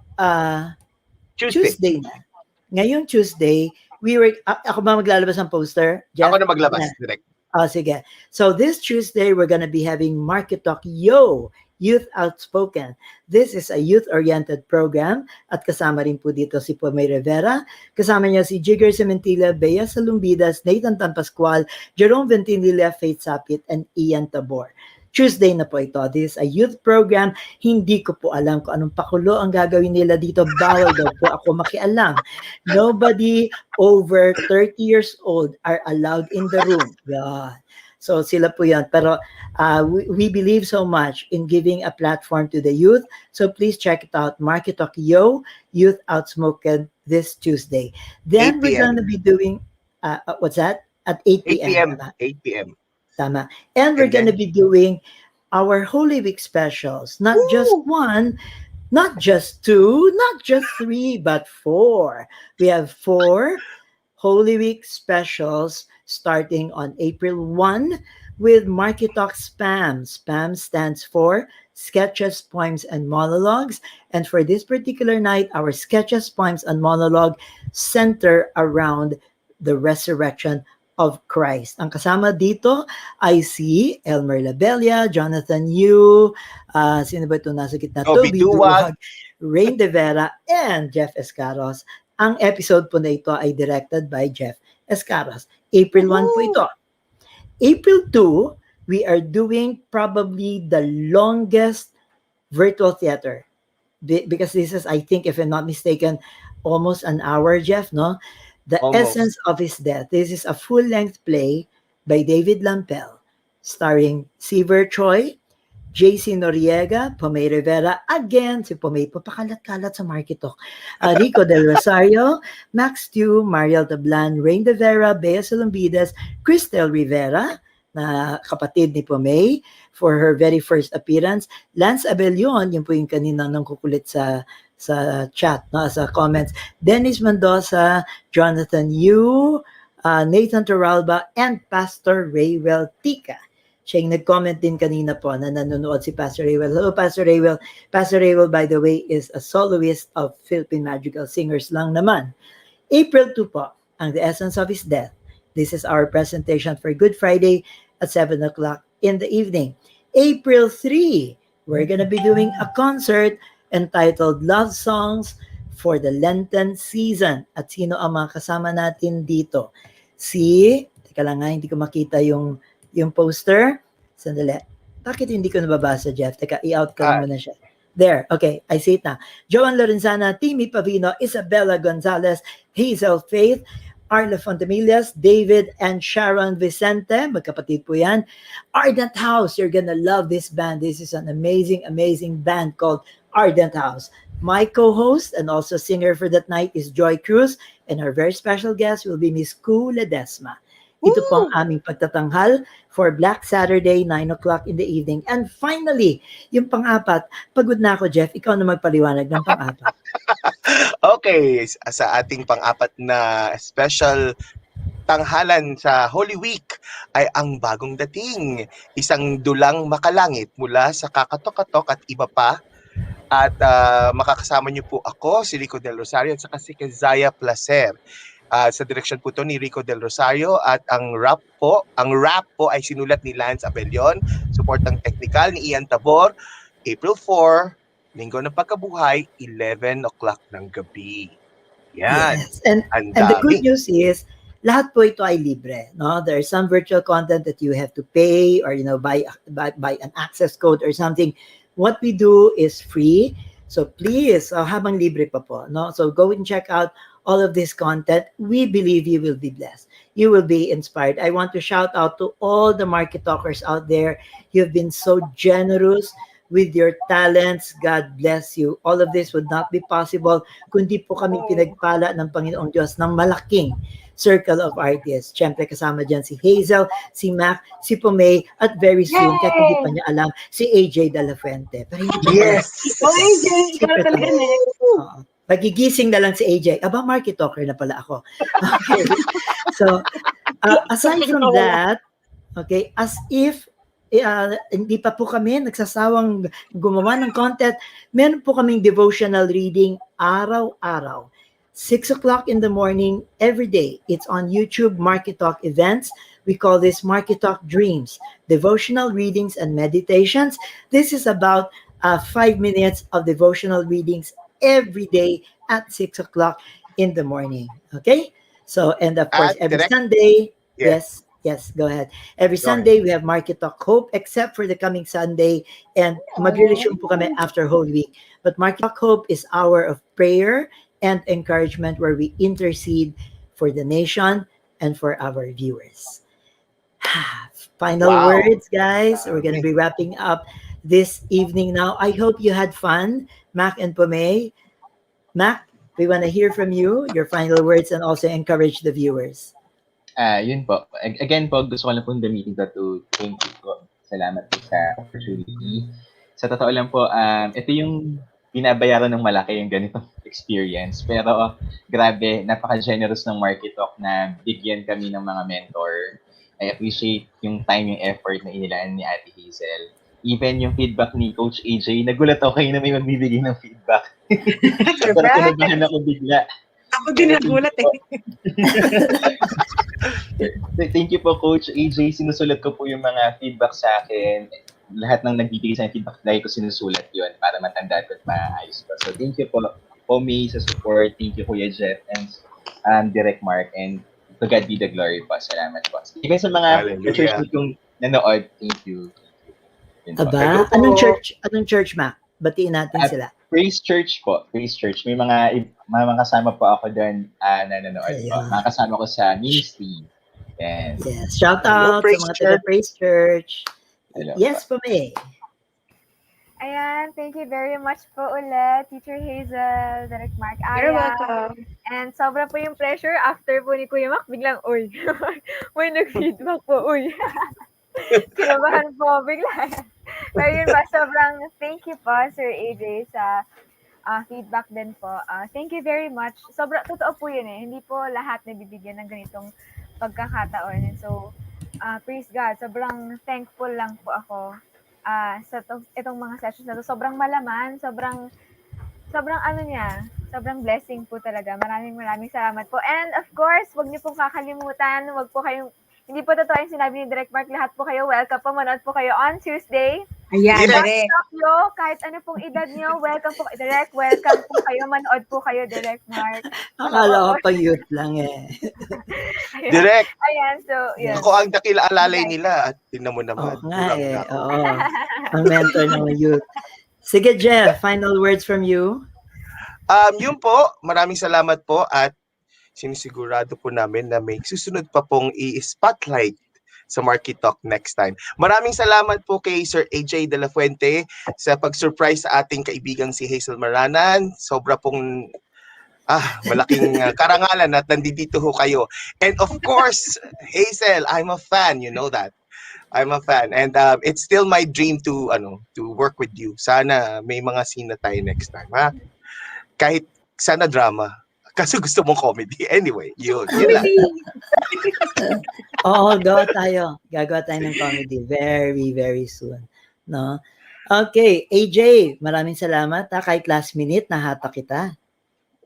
Tuesday na. Ngayong Tuesday, ako ba maglalabas ng poster, Jeff? Ako na maglabas, direct. Sige. So this Tuesday, we're gonna be having Market Talk Yo! Youth Outspoken. This is a youth-oriented program at kasama rin po dito si POMAE Rivera. Kasama niya si Jigger Cementila, Bea Salumbidas, Nathan Tanpascual, Jerome Ventinilla, Faith Sapit, and Ian Tabor. Tuesday na po ito. This is a youth program. Hindi ko po alam kung anong pakulo ang gagawin nila dito. Bawal daw po ako makialam. Nobody over 30 years old are allowed in the room. Yeah. So sila po yan. Pero we believe so much in giving a platform to the youth. So please check it out. Market Talk Yo! Youth Outspoken this Tuesday. Then we're going to be doing, what's that? At 8 p.m. 8 p.m. Tama. And we're going to be doing our Holy Week specials. Not just one, not just two, not just three, but four. We have 4 Holy Week specials starting on April 1 with Market Talk Spam. Spam stands for Sketches, Poems, and Monologues. And for this particular night, our Sketches, Poems, and Monologue center around the resurrection of Christ. Ang kasama dito ay si Elmer Labella, Jonathan Yu, sino ba ito nasa gitna? Toby Duwag, Rain De Vera, and Jeff Escaros. Ang episode po na ito ay directed by Jeff Escaros. April 1 po ito. April 2, we are doing probably the longest virtual theater. Because this is, I think, if I'm not mistaken, almost an hour, Jeff, no? The Essence of His Death. This is a full-length play by David Lampel, starring Seaver Choi, JC Noriega, POMAE Rivera, again, si POMAE, papakalat-kalat sa Market Talk, Rico Del Rosario, Max Tew, Mariel Tablan, Rain De Vera, Bea Salumbidas, Cristel Rivera, na kapatid ni POMAE, for her very first appearance, Lance Abelion, yun po yung kanina nang kukulit sa chat, no, sa comments, Dennis Mendoza, Jonathan Yu, Nathan Toralba, and Pastor Raywell Tika. Siya yung nag-comment din kanina po na nanonood si Pastor Raywell. Hello, Pastor Raywell. Pastor Raywell, by the way, is a soloist of Philippine Magical Singers lang naman. April 2 po, ang The Essence of His Death. This is our presentation for Good Friday at 7 o'clock in the evening. April 3, we're gonna be doing a concert entitled Love Songs for the Lenten Season. At sino ang mga kasama natin dito? Teka lang nga, hindi ko makita yung poster. Sandali. Bakit hindi ko nababasa, Jeff? Teka, i-out ko muna siya. There. Okay, I see it na. Joan Lorenzana, Timmy Pavino, Isabella Gonzalez, Hazel Faith, Arla Fontamillas, David and Sharon Vicente. Magkapatid po yan. Ardent House. You're gonna love this band. This is an amazing, amazing band called Ardent House. My co-host and also singer for that night is Joy Cruz, and our very special guest will be Miss Ku Ledesma. Ito po ang aming pagtatanghal for Black Saturday, 9 o'clock in the evening. And finally, yung pang-apat, pagod na ako, Jeff, ikaw na magpaliwanag ng pang-apat. Okay, sa ating pang-apat na special tanghalan sa Holy Week ay ang bagong dating. Isang dulang makalangit mula sa Kakatok-Katok at iba pa. At makakasama niyo po ako, si Rico Del Rosario at saka si Kezaya Placer. Sa direksyon po to ni Rico Del Rosario at ang rap po ay sinulat ni Lance Abelion, suportang technical ni Ian Tabor. April 4, Linggo ng Pagkabuhay, 11 o'clock ng gabi. Yan. Yes. And the good news is, lahat po ito ay libre. No? There's some virtual content that you have to pay or buy an access code or something. What we do is free. So please, habang libre pa po. No? So go and check out all of this content. We believe you will be blessed. You will be inspired. I want to shout out to all the market talkers out there. You've been so generous with your talents. God bless you. All of this would not be possible kundi po kami pinagpala ng Panginoong Diyos ng malaking circle of artists. Siyempre kasama dyan si Hazel, si Mac, si POMAE, at very soon, kahit hindi pa niya alam, si AJ De La Fuente. Pero hindi pa Yes! AJ, ikaw secret talaga lang. next. Oo. Pagigising na lang si AJ. Aba, market talker na pala ako. Okay. So, aside from that, okay, as if hindi pa po kami nagsasawang gumawa ng content, meron po kaming devotional reading araw-araw. 6 o'clock in the morning, every day. It's on YouTube, MarkyTalk Events. We call this MarkyTalk Dreams, devotional readings and meditations. This is about 5 minutes of devotional readings every day at 6 o'clock in the morning. Okay? So, and of course, every Sunday, yes, go ahead. Every Sunday, we have MarkyTalk Hope, except for the coming Sunday, and mag-resume po kami after Holy Week. But MarkyTalk Hope is hour of prayer and encouragement where we intercede for the nation and for our viewers. Final words, guys. We're going to be wrapping up this evening now. I hope you had fun, Mac and POMAE. Mac, we want to hear from you, your final words, and also encourage the viewers. Yun po. Again po, gusto ko lang pong gamitin to thank you po. Salamat po sa opportunity. Sa totoo lang po, ito yung binabayaran ng malaki yung ganitong experience. Pero grabe, napaka-generous ng MarkyTalk na bigyan kami ng mga mentor. I appreciate yung time, yung effort na inilaan ni Ate Hazel. Even yung feedback ni Coach AJ, nagulat ako kayo na may magbibigay ng feedback. Pero kinabahan ako bigla. Ako din nagulat eh. Thank you po, Coach AJ. Sinusulat ko po yung mga feedback sa akin. Lahat ng nagbibigay sa feedback, dahil ko sinusulat yun para matandaan ko at maayos ko. So, thank you po, POMAE, sa support. Thank you, Kuya Jeff, and Direct Mark. And to God be the glory po. Salamat po. Even sa mga church kong nanood, thank you. Aba, anong church, Mac? Batiin natin sila. Praise Church po. Praise Church. May mga kasama po ako doon na nanonood po. Mga kasama ko sa ministry. And, yes, shout out sa mga taga Praise Church. Hello, yes, POMAE. Ayan, thank you very much po ulit, Teacher Hazel, Direct Mark, Aya. You're welcome. And sobra po yung pressure after po ni Kuya Mac, biglang, uy, may nag-feedback po, uy. Kinabahan po, bigla. Pero yun ba, sobrang thank you po, Sir AJ, sa feedback din po. Thank you very much. Sobra, totoo po yun eh. Hindi po lahat nabibigyan ng ganitong pagkakataon. And so, praise God, sobrang thankful lang po ako sa itong mga sessions na to. Sobrang malaman, sobrang sobrang blessing po talaga. Maraming salamat po. And of course, wag niyo pong kakalimutan, hindi po totoo yung sinabi ni Direct Mark, lahat po kayo, welcome po, manood po kayo on Tuesday. Ayan, Direct. Kahit ano pong edad niyo, welcome po, Direct, welcome po kayo, manood po kayo, Direct Mark. Akala ko pang-youth lang eh. Direct. Ayan, so, yun. Ako ang dakila-alalay nila at tingnan mo naman. Oo. Ang mentor ng youth. Sige, Jeff, final words from you. Yun po, maraming salamat po at sinisigurado po namin na may susunod pa pong i-spotlight sa MarkyTalk next time. Maraming salamat po kay Sir AJ De La Fuente sa pag-surprise sa ating kaibigang si Hazel Maranan. Sobra pong malaking karangalan at nandito ho kayo. And of course, Hazel, I'm a fan, you know that. I'm a fan and it's still my dream to work with you. Sana may mga scene na tayo next time, ha? Kahit sana drama. Kasi gusto mong comedy. Anyway, yun lang. Oo, gagawa tayo ng comedy very, very soon. No? Okay, AJ, maraming salamat. Kahit last minute, nahata kita.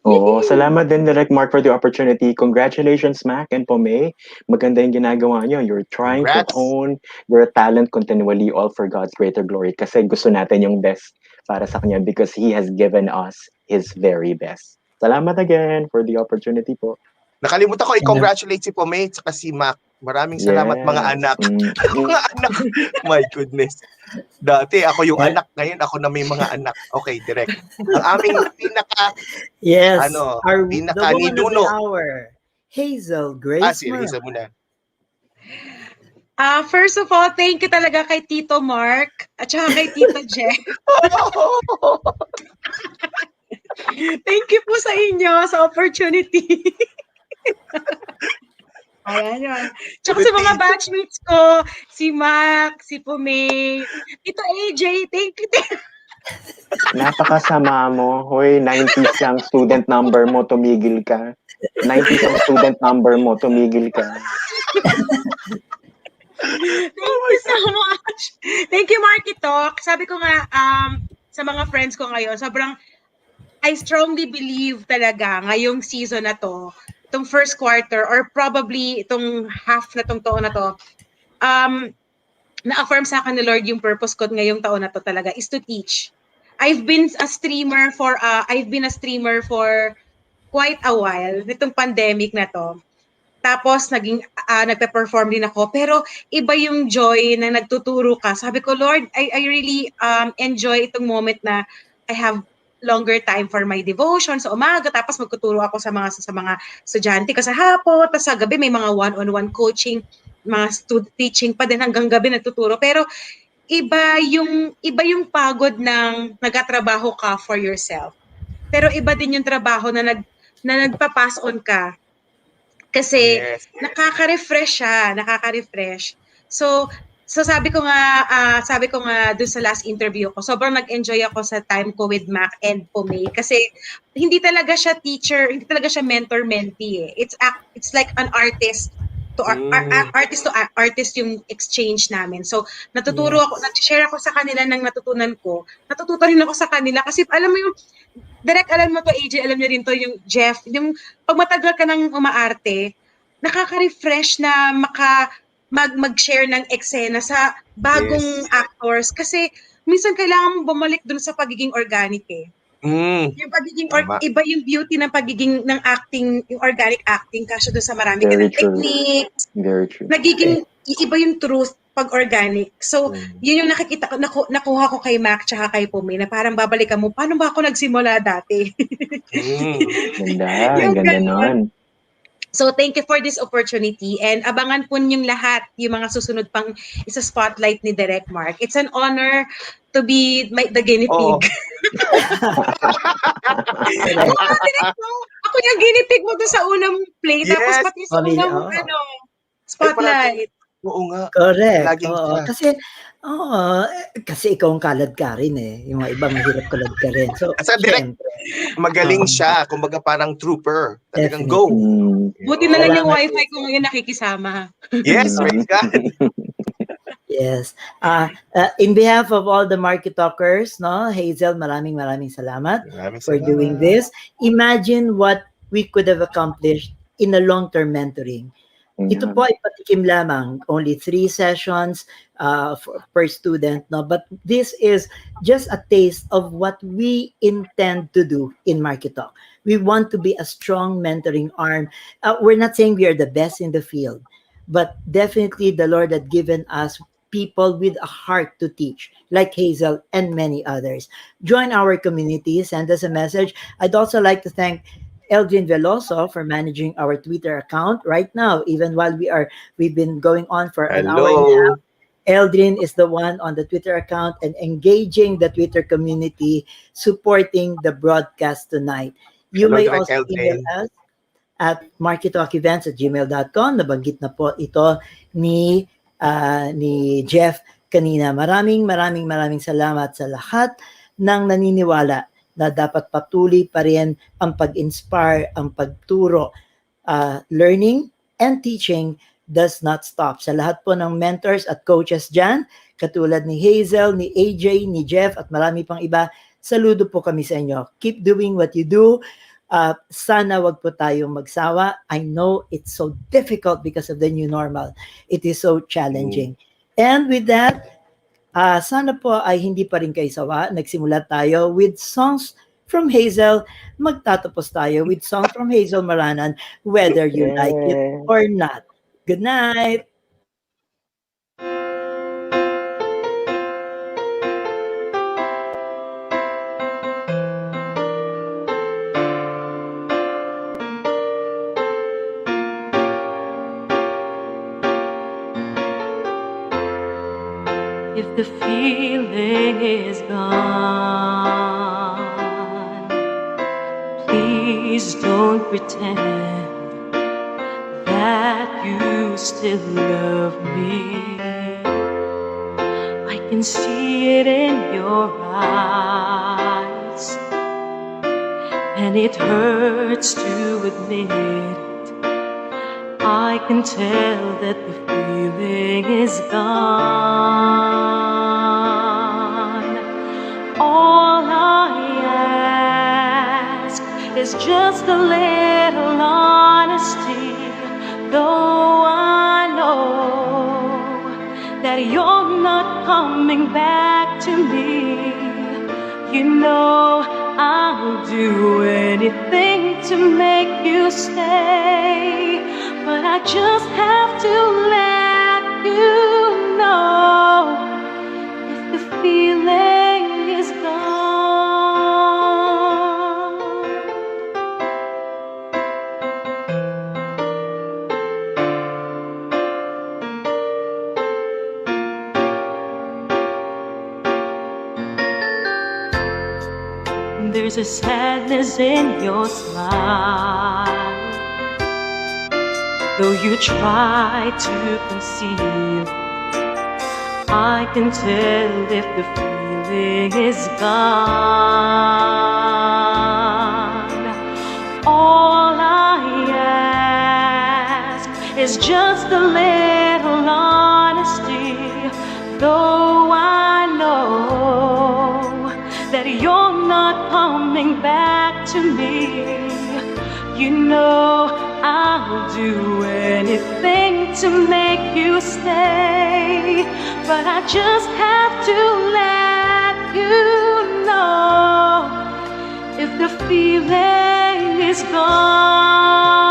Oo, salamat din Direct Mark for the opportunity. Congratulations, Mac and POMAE. Maganda yung ginagawa nyo. You're trying to hone your talent continually, all for God's greater glory. Kasi gusto natin yung best para sa kanya because He has given us His very best. Salamat again for the opportunity po. Nakalimutan ko i-congratulate si POMAE at si Mac. Maraming salamat mga anak. Mga anak. My goodness. Dati ako yung anak, ngayon ako na may mga anak. Okay, Direct. Ang aming ninuno. Hazel Grace Hazel muna. First of all, thank you talaga kay Tito Mark at saka kay Tito Jeff. Thank you po sa inyo sa opportunity. Ayan yun. Tsaka sa mga batchmates ko, si Mac, si POMAE, Tito AJ, thank you. Napakasama mo. Hoy, 90s ang student number mo, tumigil ka. 90s ang student number mo, tumigil ka. Thank you so much. Thank you, MarkyTalk. Sabi ko nga, sa mga friends ko ngayon, I strongly believe talaga ngayong season na to, itong first quarter or probably itong half na tong taon na to, na-affirm sa akin ni Lord yung purpose ko ngayong taon na to talaga is to teach. I've been a streamer for quite a while nitong pandemic na to. Tapos nagpe-perform din ako, pero iba yung joy na nagtuturo ka. Sabi ko, Lord, I really enjoy itong moment na I have longer time for my devotion sa umaga, tapos magtuturo ako sa mga estudyante ko sa hapon, tapos sa gabi may mga one-on-one coaching, mga teaching pa din hanggang gabi nagtuturo. Pero iba yung pagod ng nagatrabaho ka for yourself. Pero iba din yung trabaho na nagpa-pass on ka. Kasi nakaka-refresh siya, nakaka-refresh. So sabi ko nga dun sa last interview ko, sobrang nag-enjoy ako sa time ko with Mac and POMAE kasi hindi talaga siya teacher, hindi talaga siya mentor-mentee. It's like an artist to artist yung exchange namin. So natuturo ako, nag-share ako sa kanila ng natutunan ko. Natututo rin ako sa kanila kasi alam mo yung direct, alam mo to AJ, alam niya rin to yung Jeff, yung pag matagal ka nang umaarte, nakaka-refresh na mag-share ng eksena sa bagong actors kasi minsan kailangan mo bumalik dun sa pagiging organic eh. Yung pagiging iba yung beauty ng pagiging ng acting, yung organic acting kasi doon sa marami ka ng techniques. Very true. Nagiging iba yung truth pag organic. So, yun yung nakikita ko, nakuha ko kay Mac tsaka kay POMAE na parang babalikan mo, paano ba ako nagsimula dati? Ganda nun. So, thank you for this opportunity and abangan po ninyong lahat yung mga susunod pang isa spotlight ni Direct Mark. It's an honor to be the guinea pig. Ako yung guinea pig mo doon sa unang play, tapos pati sa unang spotlight. Oo nga. Correct. Kasi ikaw ang kalad ka rin eh. Yung mga ibang mahirap kalad ka rin. So, Direct, magaling siya. Kumbaga parang trooper. Talagang go. Buti na lang yung wifi ko ngayon nakikisama. Yes, praise God. Yes. In behalf of all the MarkyTalkers, Hazel, maraming salamat for doing this. Imagine what we could have accomplished in a long-term mentoring. Ito po ay patikim lamang, only 3 sessions per student, but this is just a taste of what we intend to do in MarkyTalk. We want to be a strong mentoring arm. We're not saying we are the best in the field, but definitely the Lord had given us people with a heart to teach, like Hazel and many others. Join our community, send us a message. I'd also like to thank Eldrin Veloso for managing our Twitter account right now, even while we've been going on for an hour and a half. Eldrin is the one on the Twitter account and engaging the Twitter community, supporting the broadcast tonight. You may also email us at markytalkevents@gmail.com. Nabanggit na po ito ni Jeff kanina. Maraming salamat sa lahat ng naniniwala na dapat patuloy pa rin ang pag-inspire, ang pagturo. Learning and teaching does not stop. Sa lahat po ng mentors at coaches dyan, katulad ni Hazel, ni AJ, ni Jeff, at marami pang iba, saludo po kami sa inyo. Keep doing what you do. Sana wag po tayong magsawa. I know it's so difficult because of the new normal. It is so challenging. And with that, sana po ay hindi pa rin kayo sawa. Nagsimula tayo with songs from Hazel. Magtatapos tayo with songs from HAZEL Maranan, whether you like it or not. Good night! the feeling is gone, please don't pretend that you still love me. I can see it in your eyes, and it hurts to admit it. I can tell that the feeling is gone. All I ask is just a little honesty, though I know that you're not coming back to me. You know I'll do anything to make you stay, but I just have to let you know if the feeling is gone. There's a sadness in your smile, though you try to conceal. I can tell if the feeling is gone. All I ask is just a little honesty, though I know that you're not coming back to me. You know I'll do anything to make you stay, but I just have to let you know if the feeling is gone.